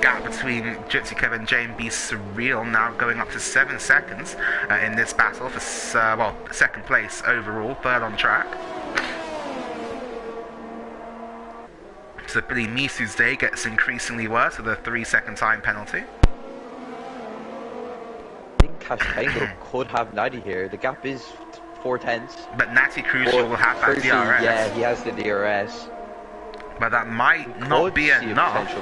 Gap between Jitsi Kev and JB Surreal now going up to 7 seconds in this battle for second place overall, third on track. So Billy Misu's day gets increasingly worse with a 3-second time penalty. I think Castango could have Natty here. The gap is 4/10. But Natty Crucial will have that DRS. Yeah, he has the DRS. But that might not be enough.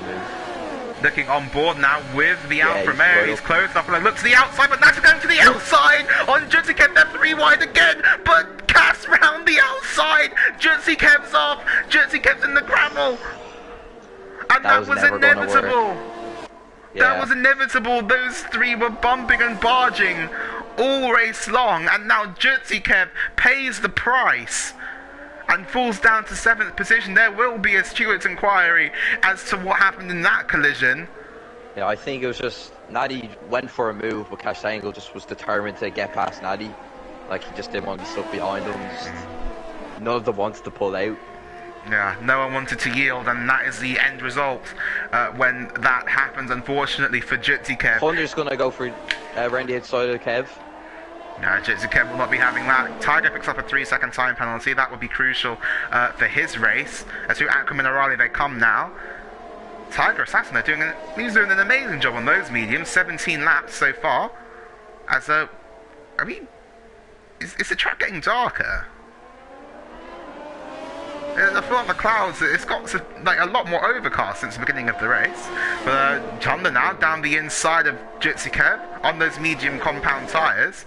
Looking on board now with the Alfa Romeo. He's close enough and looks to the outside, but Natty going to the outside on Jitsi Kev. They're 3 wide again, but Cass round the outside. Jitsi Kev's off. Jitsi Kev's in the grammel. And that was inevitable. That was inevitable. Those 3 were bumping and barging all race long, and now Jitsi Kev pays the price and falls down to 7th position. There will be a Stewart's inquiry as to what happened in that collision. Yeah, I think it was just Natty went for a move, but Castango just was determined to get past Natty. Like, he just didn't want to be stuck behind him. None of them wanted to pull out. Yeah, no one wanted to yield, and that is the end result when that happens, unfortunately, for Jitsi Kev. Thunder's going to go for around the outside of Kev. Jitsi Kev will not be having that. Tiger picks up a 3-second time penalty. That would be crucial for his race. As to Akram and Arali, they come now. Tiger Assassin, he's doing an amazing job on those mediums. 17 laps so far. Is the track getting darker? I feel like the clouds, it's got like a lot more overcast since the beginning of the race. But Honda now down the inside of Jitsukev on those medium compound tyres.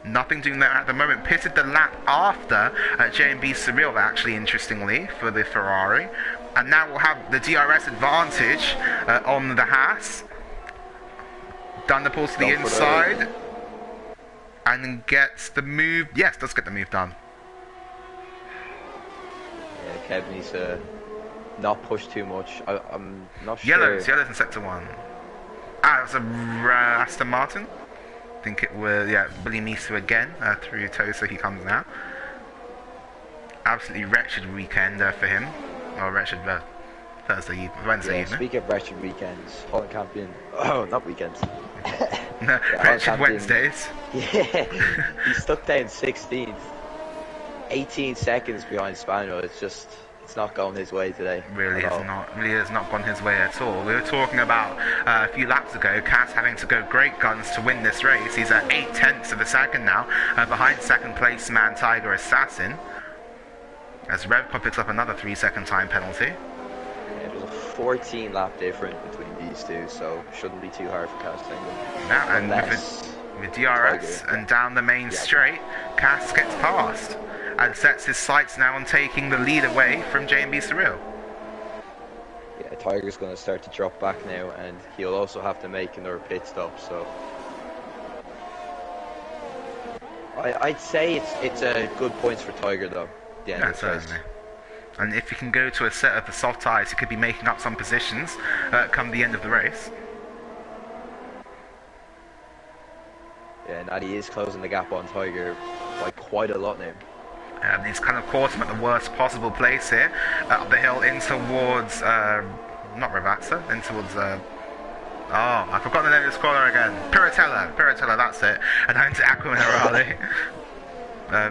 Nothing doing that at the moment. Pitted the lap after J&B Surreal, actually, interestingly, for the Ferrari. And now we'll have the DRS advantage on the Haas. Thunder pulls to the inside. And then gets the move. Yes, does get the move done. Yeah, Kev needs to not push too much. I'm not sure. Yellows in sector 1. Ah, it was a Aston Martin. I think it was, yeah, Billy Misu again through Tosa. He comes now. Absolutely wretched weekend for him. Or wretched Wednesday evening. Speaking of wretched weekends, Holland champion. Oh, not weekends. No, wretched Wednesdays. Yeah, he stuck down 16th. 18 seconds behind Spaniel. It's not going his way today. Really has not gone his way at all. We were talking about a few laps ago, Cass having to go great guns to win this race. He's at 8/10 of a second now, behind second place man Tiger Assassin. As Revco picks up another 3-second time penalty. Yeah, there's a 14 lap difference between these two, so shouldn't be too hard for Cass to now, and with DRS Tiger, and down the main straight, Cass gets past and sets his sights now on taking the lead away from J&B Surreal. Yeah, Tiger's going to start to drop back now, and he'll also have to make another pit stop, so I'd say it's a good points for Tiger though. Yeah, certainly. And if he can go to a set of the soft tyres, he could be making up some positions come the end of the race. Yeah, and he is closing the gap on Tiger by quite a lot now. He's kind of caught him at the worst possible place here, up the hill in towards, not Ravazza, in towards, I forgot the name of the scorer again. Piratella, that's it. And down to Aqua Minerale.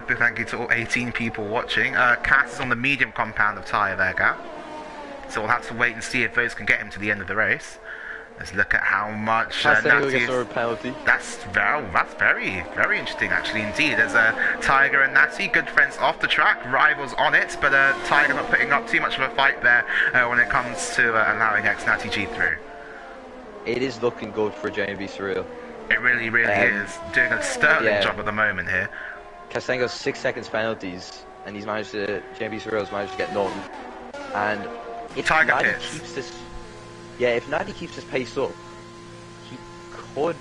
Big thank you to all 18 people watching. Cass is on the medium compound of tyre there, Gav. So we'll have to wait and see if those can get him to the end of the race. Let's look at how much Natty is. Penalty. That's very, very interesting, actually, indeed. There's Tiger and Natty, good friends off the track, rivals on it, but Tiger not putting up too much of a fight there when it comes to allowing ex-Natty G through. It is looking good for J&B Surreal. It really, is. Doing a sterling job at the moment here. Castango's 6 seconds penalties, and J&B Surreal's managed to get none. And if Tiger Natty hits. keeps this... Yeah, if Natty keeps his pace up, he could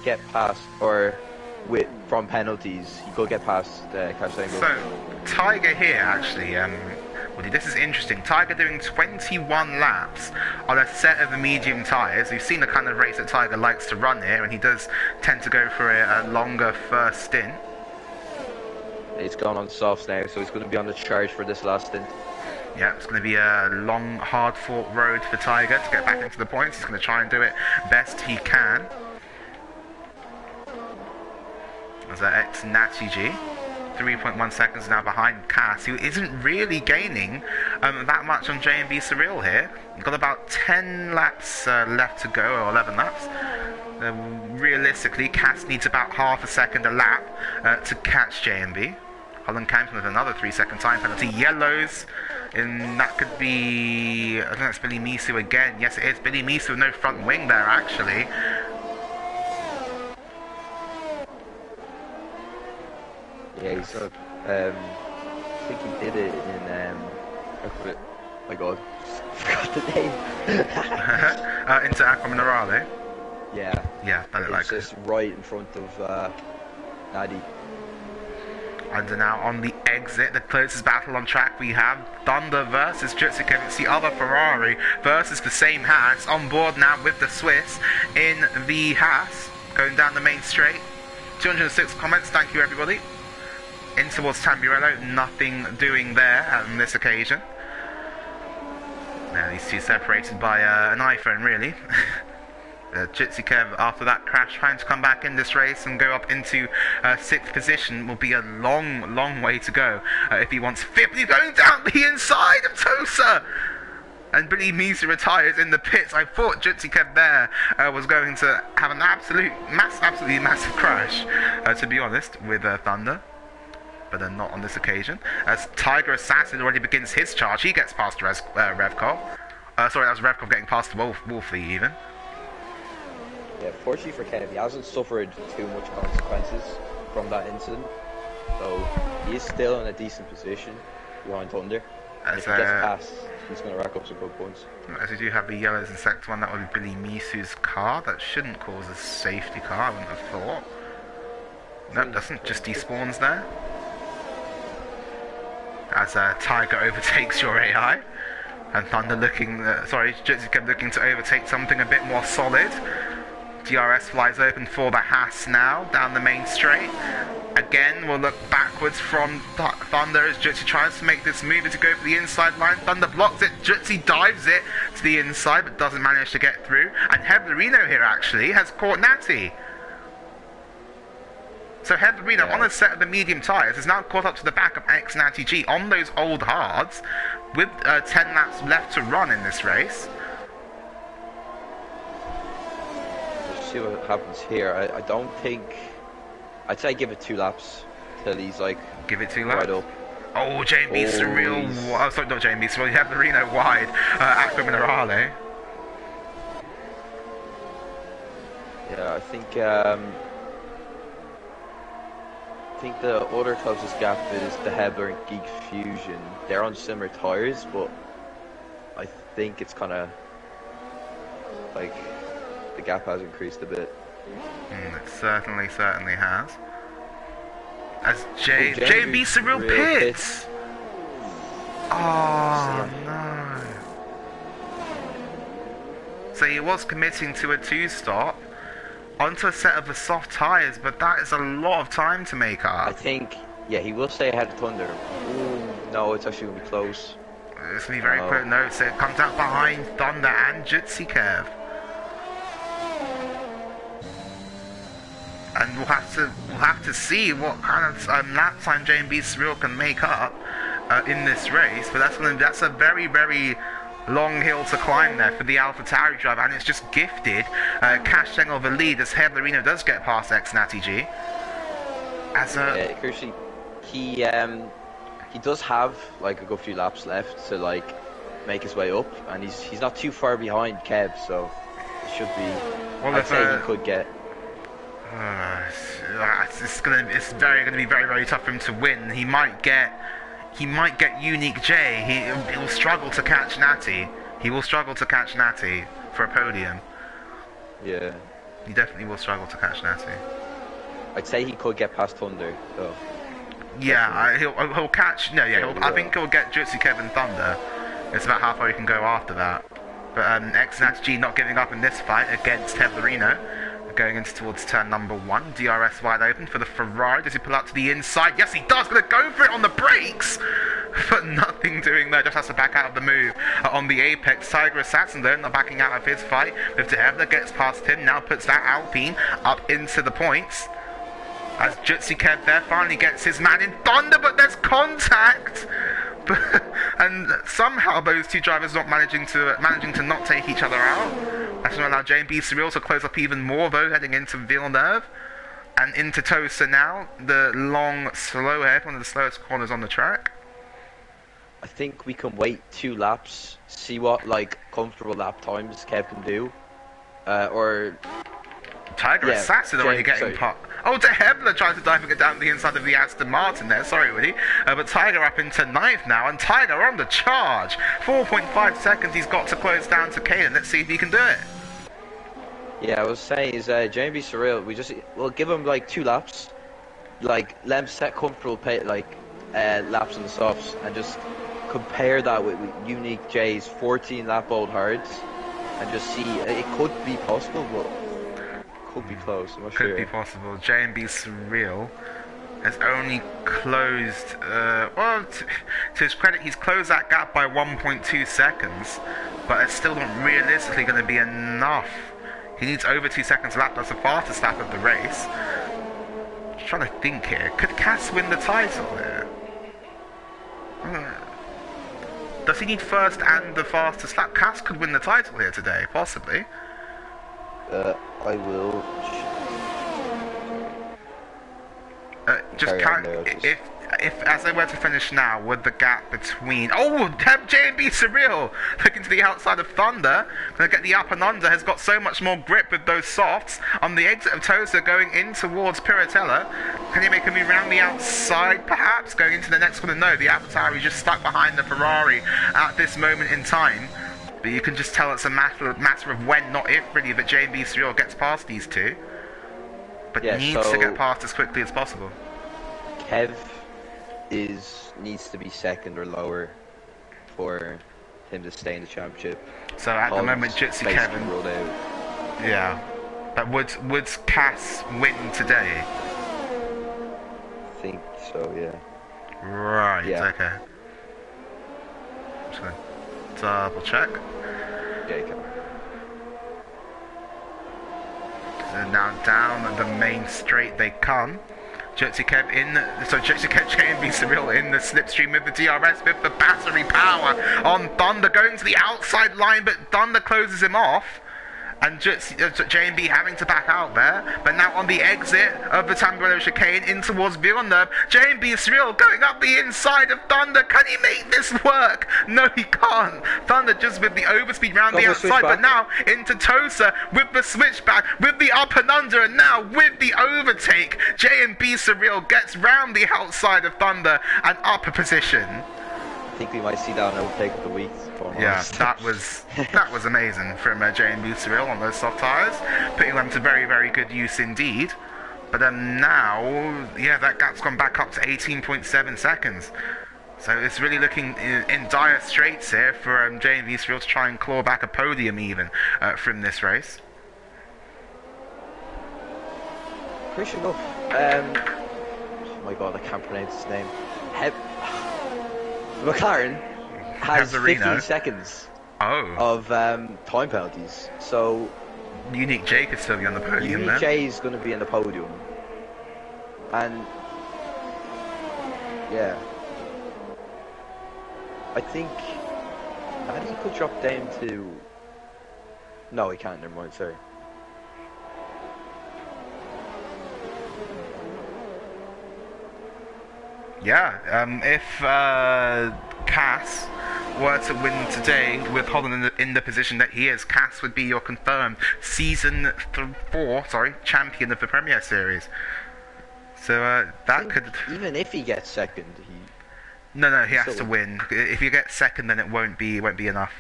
get past, from penalties, he could get past Castango. So, Tiger here, actually, this is interesting. Tiger doing 21 laps on a set of the medium tyres. We've seen the kind of race that Tiger likes to run here, and he does tend to go for a longer first stint. He's gone on softs now, so he's going to be on the charge for this last stint. Yeah, it's going to be a long, hard-fought road for Tiger to get back into the points. He's going to try and do it best he can. As ex-Natty G, 3.1 seconds now behind Cass, who isn't really gaining that much on J&B Surreal here. He's got about 10 laps left to go, or 11 laps. Realistically, Cass needs about half a second a lap to catch J&B. Holland Campton with another 3-second time penalty. Yellows, and that could be, I think that's Billy Misu again. Yes, it is Billy Misu with no front wing there, actually. Yeah, he's I think he did it in, oh my god, forgot the name. Into Aqua Minerale. Yeah. Yeah, that looked like it. It's just right in front of Natty. And now on the exit, the closest battle on track we have Thunder versus Jutsukev. It's the other Ferrari versus the same Haas. On board now with the Swiss in the Haas. Going down the main straight. 206 comments, thank you everybody. In towards Tamburello, nothing doing there on this occasion. Now these two separated by an iPhone really. Jitsukev, after that crash, trying to come back in this race and go up into 6th position, will be a long way to go if he wants fifth. He's going down the inside of Tosa! And Billy Misa retires in the pits. I thought Jitsukev there was going to have an absolutely massive crash, to be honest, with Thunder. but not on this occasion. As Tiger Assassin already begins his charge, he gets past Revkov. Sorry, that was Revkov getting past Wolfie even. Yeah, fortunately for Kev, he hasn't suffered too much consequences from that incident, so he is still in a decent position behind Thunder. And if he gets past, he's going to rack up some good points. As we do have the yellows in sector 1, that would be Billy Misu's car. That shouldn't cause a safety car, I wouldn't have thought. No, it doesn't, just despawns there. As Tiger overtakes your AI. And Thunder looking, Jutsu kept looking to overtake something a bit more solid. DRS flies open for the Haas now, down the main straight. Again, we'll look backwards from Thunder as Jutsu tries to make this move to go for the inside line. Thunder blocks it, Jutsu dives it to the inside, but doesn't manage to get through. And Heblerino here actually has caught Natty. So Heblerino, on a set of the medium tyres, is now caught up to the back of Natty G on those old hards, with 10 laps left to run in this race. Let's see what happens here. I don't think... I'd say give it 2 laps till he's like... Give it 2 laps? Right up. Oh, JB Surreal... Oh, sorry, not JB Surreal. You have Heblerino wide. Aqua Minerale. Yeah, I think the other closest gap is the Hebler and Geek Fusion. They're on similar tyres, but I think it's kind of like the gap has increased a bit. It certainly has. As JB Surreal pits! Oh no. So he was committing to a 2-stop onto a set of the soft tyres, but that is a lot of time to make up. I think, yeah, he will stay ahead of Thunder. Ooh, no, it's actually going to be close. It's going to be very close. No, so it comes out behind Thunder and Jutsu Kev. And we'll have to see what kind of lap time JB Surreal can make up in this race. But that's a very, very long hill to climb there for the AlphaTauri driver, and it's just gifted Cash Engel the lead as Heblerino does get past Natty G. As crucially, he does have like a good few laps left to like make his way up, and he's not too far behind Kev, so it should be. Well, I'd say he could get. It's going to be very, very tough for him to win. He might get Unique J. He will struggle to catch Natty. He will struggle to catch Natty for a podium. Yeah. He definitely will struggle to catch Natty. I'd say he could get past Thunder, though. Yeah, he'll catch. No, yeah, I think he'll get Jutsu Kevin Thunder. It's about halfway he can go after that. But Natty G not giving up in this fight against Heblerino. Going into towards turn number 1. DRS wide open for the Ferrari. Does he pull out to the inside? Yes, he does. Going to go for it on the brakes. But nothing doing there. Just has to back out of the move on the apex. Tiger Assassin, though, not backing out of his fight. With Hebler gets past him. Now puts that Alpine up into the points. As Jutsu Kev there finally gets his man in Thunder, but there's contact. And somehow those two drivers not managing to not take each other out. That's going to allow JB Surreal to close up even more, though, heading into Villeneuve and into Tosa now. The long, slow head, one of the slowest corners on the track. I think we can wait 2 laps, see what like comfortable lap times Kev can do, or Tiger Assassin already getting pop. Oh, De Hebler tries to dive it down the inside of the Aston Martin there. Sorry, Woody. But Tiger up into 9th now, and Tiger on the charge. 4.5 seconds he's got to close down to Caden. Let's see if he can do it. Yeah, I was saying is JB Surreal. We'll give him like 2 laps, like let him set comfortable laps on the softs, and just compare that with Unique J's 14 lap old hards, and just see it could be possible, but. Could be close, I'm not sure. Could be possible. J&B Surreal has only closed, well, to his credit, he's closed that gap by 1.2 seconds, but it's still not realistically going to be enough. He needs over 2 seconds lap. That's the fastest lap of the race. Just trying to think here. Could Cass win the title here? Does he need first and the fastest lap? Cass could win the title here today, possibly. I will. Just if if as they were to finish now, would the gap between J&B Surreal looking to the outside of Thunder, gonna get the up and under, has got so much more grip with those softs on the exit of Tosa going in towards Piratella. Can he make a move around the outside, perhaps going into the next corner? No, the AlphaTauri just stuck behind the Ferrari at this moment in time. But you can just tell it's a matter of when, not if, really, that J&B Surreal gets past these two. But needs to get past as quickly as possible. Kev needs to be second or lower for him to stay in the championship. So at the moment, Jitsi Kevin ruled out. Yeah, but would Cass win today? I think so. Yeah. Right. Yeah. Okay. Just gonna double check. Yeah, you can. And now down the main straight they come. Jitsi Kev J&B Surreal in the slipstream with the DRS with the battery power on Thunder going to the outside line, but Thunder closes him off. And J&B having to back out there, but now on the exit of the Tamburello chicane in towards Villeneuve, J&B Surreal going up the inside of Thunder. Can he make this work? No, he can't. Thunder just with the overspeed round the outside, but now into Tosa with the switchback, with the up and under, and now with the overtake, J&B Surreal gets round the outside of Thunder and up a position. I think we might see that on overtake of the week. Yeah, that was amazing from J&B Surreal on those soft tyres, putting them to very, very good use indeed. But now, yeah, that gap's gone back up to 18.7 seconds. So it's really looking in dire straits here for J&B Surreal to try and claw back a podium even from this race. Pretty enough. Oh my god, I can't pronounce his name. McLaren has 15 seconds of time penalties. So Unique J could still be on the podium. Unique J is going to be in the podium, and yeah, I think he could drop down to. No, he can't. Never mind. Sorry. Yeah, if Cass were to win today with Holland in the position that he is, Cass would be your confirmed season 4 champion of the Premier Series. So that could, even if he gets second, no, he has to win. If you get second, then it won't be enough,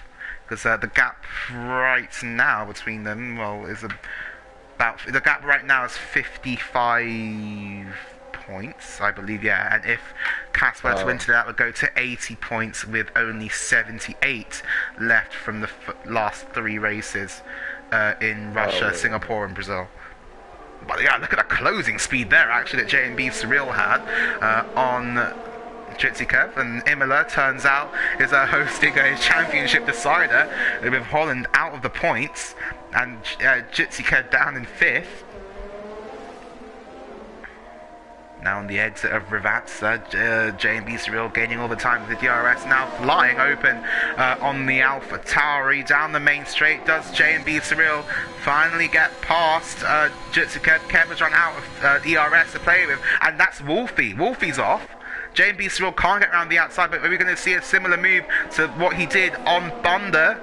because the gap right now between them, well, is about, the gap right now is 55 points, I believe, yeah. And if Cass were to win today, that would go to 80 points with only 78 left from the last 3 races in Russia, Singapore and Brazil. But yeah, look at the closing speed there actually that J&B Surreal had on Jitsi Kev, and Imola turns out is hosting a championship decider with Holland out of the points and Jitsi Kev down in 5th. Now on the exit of Rivazza, J&B Surreal gaining all the time with the DRS, now flying open on the AlphaTauri down the main straight. Does J&B Surreal finally get past Jitsi Kev? Kev has run out of DRS to play with, and that's Wolfie. Wolfie's off. J&B Surreal can't get around the outside, but we're going to see a similar move to what he did on Thunder.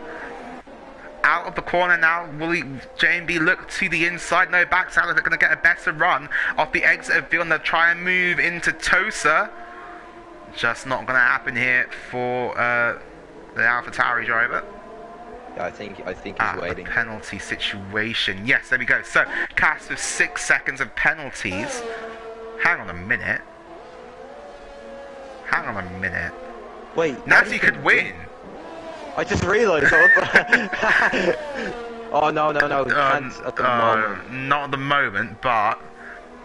Out of the corner now, will J&B look to the inside? No, backs out. They're going to get a better run off the exit of Villeneuve, try and move into Tosa. Just not going to happen here for the AlphaTauri driver. Yeah, I think he's waiting. The penalty situation. Yes, there we go. So, Cass with 6 seconds of penalties. Hang on a minute. Wait, Natty could win. I just realised. Oh no! Can't at the moment. Not at the moment, but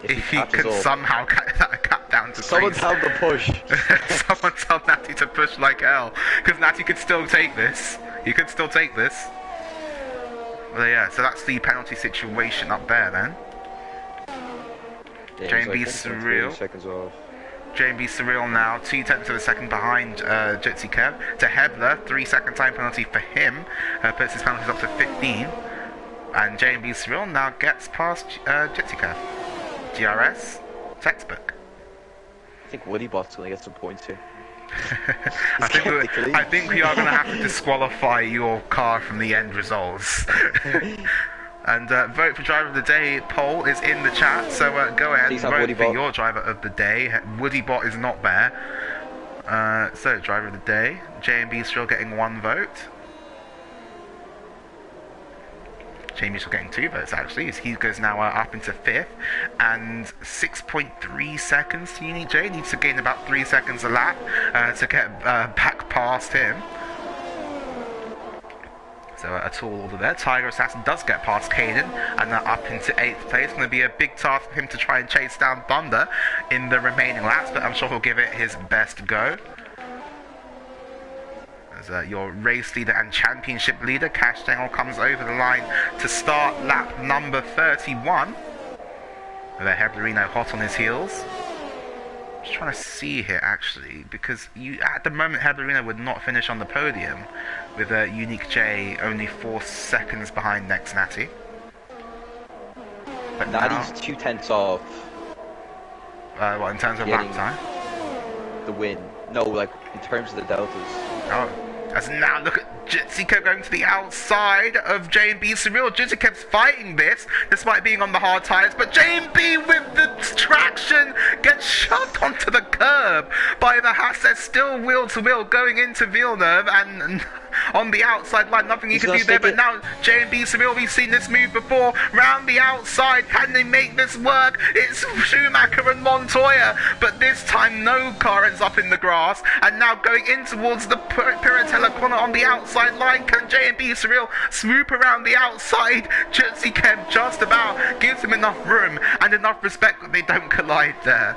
if he could somehow cut that gap down to 3 someone tell the push. Someone tell Natty to push like hell, because Natty could still take this. He could still take this. Well, yeah. So that's the penalty situation up there then. Yeah, J&B Surreal. Seconds off. J&B Surreal now 2 tenths of a second behind Jitsi Kev. To Hebler, 3 second time penalty for him, puts his penalties up to 15. And J&B Surreal now gets past Jitsi Kev. GRS, textbook. I think Woody Bot's going to get some points here. I think we are going to have to disqualify your car from the end results. And vote for driver of the day poll is in the chat, so go ahead and vote for your driver of the day. Woodybot is not there. So driver of the day, JMB still getting 1 vote. JMB still getting 2 votes actually. He goes now up into 5th, and 6.3 seconds to Unique J. Needs to gain about 3 seconds a lap to get back past him. So a tall order there. Tiger Assassin does get past Kaden and up into 8th place. Going to be a big task for him to try and chase down Thunder in the remaining laps, but I'm sure he'll give it his best go. As your race leader and championship leader, Cash Stengel, comes over the line to start lap number 31. With Heblerino hot on his heels. Just trying to see here actually, because at the moment Heblerino would not finish on the podium, with Unique J only 4 seconds behind next Natty. But Natty's 2/10 off. What, in terms of lap time? The win. No, like in terms of the deltas. Oh, as now look at Jitsika going to the outside of J&B Surreal. Jitsika's fighting this despite being on the hard tyres, but J&B with the traction gets shoved onto the curb by the Haas. They're still wheel to wheel going into Villeneuve, and on the outside line, nothing he can do there. But now J&B Surreal, we've seen this move before. Round the outside, can they make this work? It's Schumacher and Montoya, but this time no car ends up in the grass. And now going in towards the Piratella corner on the outside line, can J&B Surreal swoop around the outside? Jutsi Kev just about gives him enough room and enough respect that they don't collide there.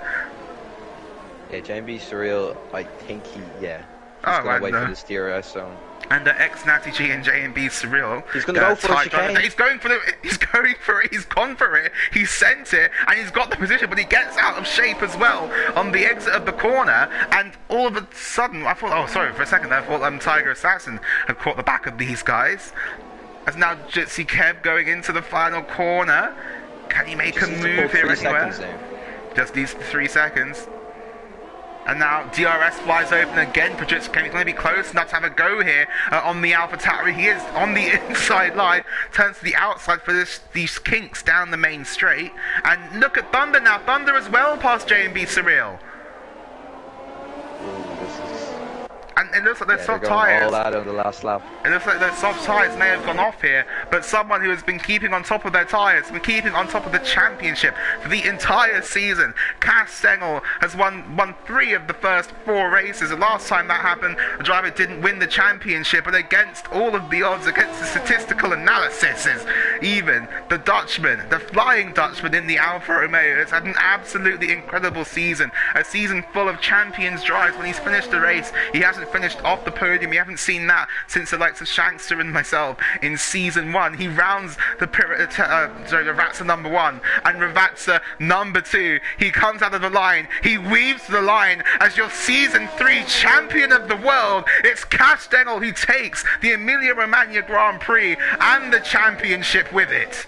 Yeah, J&B Surreal, I think he's gonna wait for the DRS zone. And ex-Natty G and J&B Surreal. He's going to go for it. He's going for it. He's gone for it. He sent it, and he's got the position, but he gets out of shape as well on the exit of the corner. And all of a sudden, I thought, for a second, I thought Tiger Assassin had caught the back of these guys. As now Jitsi Kev going into the final corner. Can he make a move here anywhere? Just these 3 seconds. And now DRS flies open again. He's going to be close enough to have a go here on the AlphaTauri. He is on the inside line, turns to the outside for these kinks down the main straight. And look at Thunder now. Thunder as well past J&B Surreal. And it looks like those soft tyres. All out on the last lap. It looks like those soft tyres may have gone off here, but someone who has been keeping on top of their tyres, been keeping on top of the championship for the entire season. Cass Stengel has won 3 of the first 4 races. The last time that happened, the driver didn't win the championship, but against all of the odds, against the statistical analysis, even the Dutchman, the Flying Dutchman in the Alfa Romeo, has had an absolutely incredible season. A season full of champions drives. When he's finished the race, he hasn't finished off the podium. We haven't seen that since the likes of Shankster and myself in season 1. He rounds the Ravazza number 1 and Ravazza number 2. He comes out of the line. He weaves to the line as your season 3 champion of the world. It's Cash Stengel who takes the Emilia-Romagna Grand Prix and the championship with it.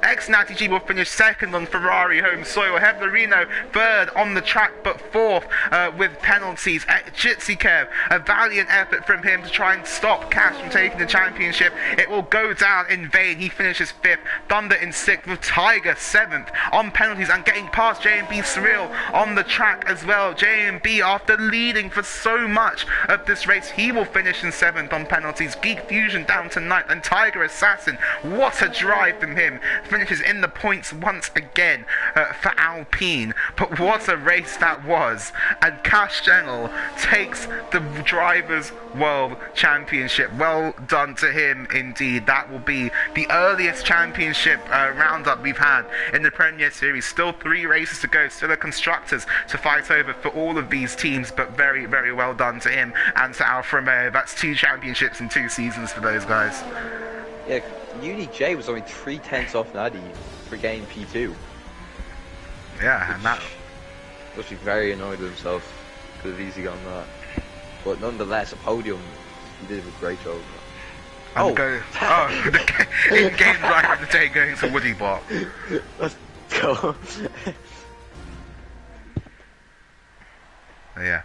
Ex-Natty G will finish 2nd on Ferrari home soil. Heblerino 3rd on the track, but 4th with penalties. Jitsi Kev, a valiant effort from him to try and stop Cash from taking the championship. It will go down in vain. He finishes 5th. Thunder in 6th, with Tiger 7th on penalties and getting past J&B Surreal on the track as well. J&B, after leading for so much of this race, he will finish in 7th on penalties. Geek Fusion down to 9th, and Tiger Assassin, what a drive from him. Finishes in the points once again for Alpine. But what a race that was. And Cash Stengel takes the Drivers' World Championship. Well done to him indeed. That will be the earliest championship roundup we've had in the Premier Series. Still 3 races to go. Still a constructors to fight over for all of these teams. But very, very well done to him and to Alfa Romeo. That's 2 championships in 2 seasons for those guys. Yeah. Unique J was only 3/10 off Natty for getting P2. Yeah, and that must be very annoyed with himself. Could have easily gone that. But nonetheless, a podium, he did a great job. The in-game driver of the day going to Woodybot. Let's go. Yeah.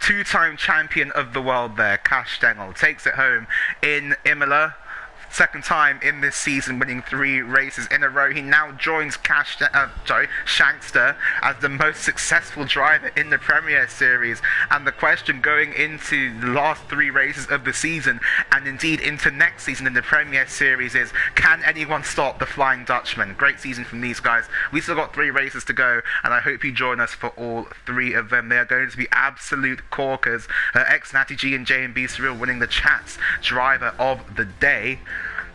Two-time champion of the world there, Cash Stengel, takes it home in Imola. Second time in this season, winning 3 races in a row. He now joins Shankster as the most successful driver in the Premier Series. And the question going into the last 3 races of the season, and indeed into next season in the Premier Series, is can anyone stop the Flying Dutchman? Great season from these guys. We still got 3 races to go, and I hope you join us for all 3 of them. They are going to be absolute corkers. Ex-Natty G and J&B Surreal winning the Chats Driver of the Day.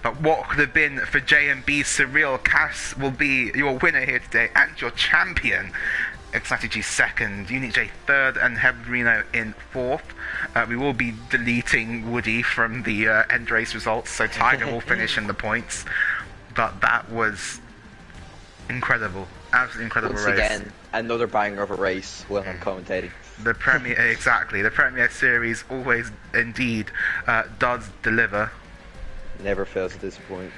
But what could have been for J&B Surreal? Cass will be your winner here today and your champion. Ex-Natty G second, Unique J third, and Hebrino in fourth. We will be deleting Woody from the end race results, so Tiger will finish in the points. But that was incredible. Absolutely incredible race. Once again, another banger of a race while I'm commentating. The Premier, exactly. The Premier Series always indeed does deliver. Never fails to disappoint.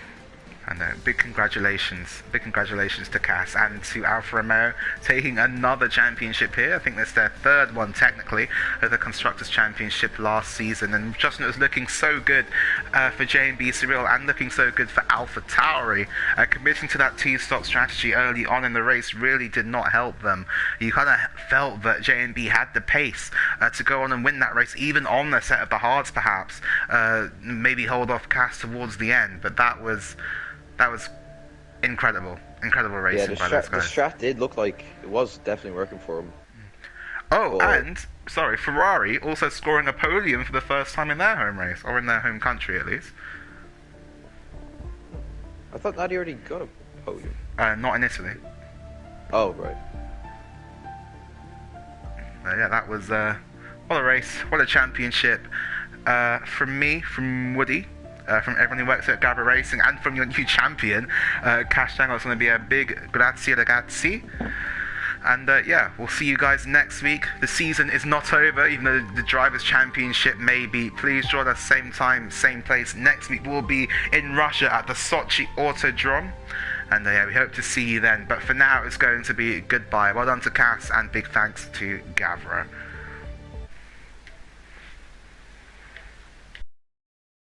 And big congratulations to Cass and to Alfa Romeo taking another championship here. I think that's their 3rd one technically of the Constructors' Championship last season, and just it was looking so good for J&B Surreal and looking so good for Alpha Tauri. Committing to that 2-stop strategy early on in the race really did not help them. You kind of felt that J&B had the pace to go on and win that race, even on the set of the hards perhaps. Maybe hold off Cass towards the end, but that was incredible racing by those guys. The strat did look like it was definitely working for him. Oh, and Ferrari also scoring a podium for the first time in their home race, or in their home country at least. I thought Natty already got a podium. Not in Italy. Oh, right. Yeah, that was what a race, what a championship. From me, from Woody, from everyone who works at Gavra Racing, and from your new champion, Cash Stengel. It's going to be a big grazie ragazzi. And yeah, we'll see you guys next week. The season is not over, even though the Drivers' Championship may be. Please join us same time, same place. Next week we'll be in Russia at the Sochi Autodrome. And yeah, we hope to see you then. But for now, it's going to be goodbye. Well done to Cass, and big thanks to Gavra.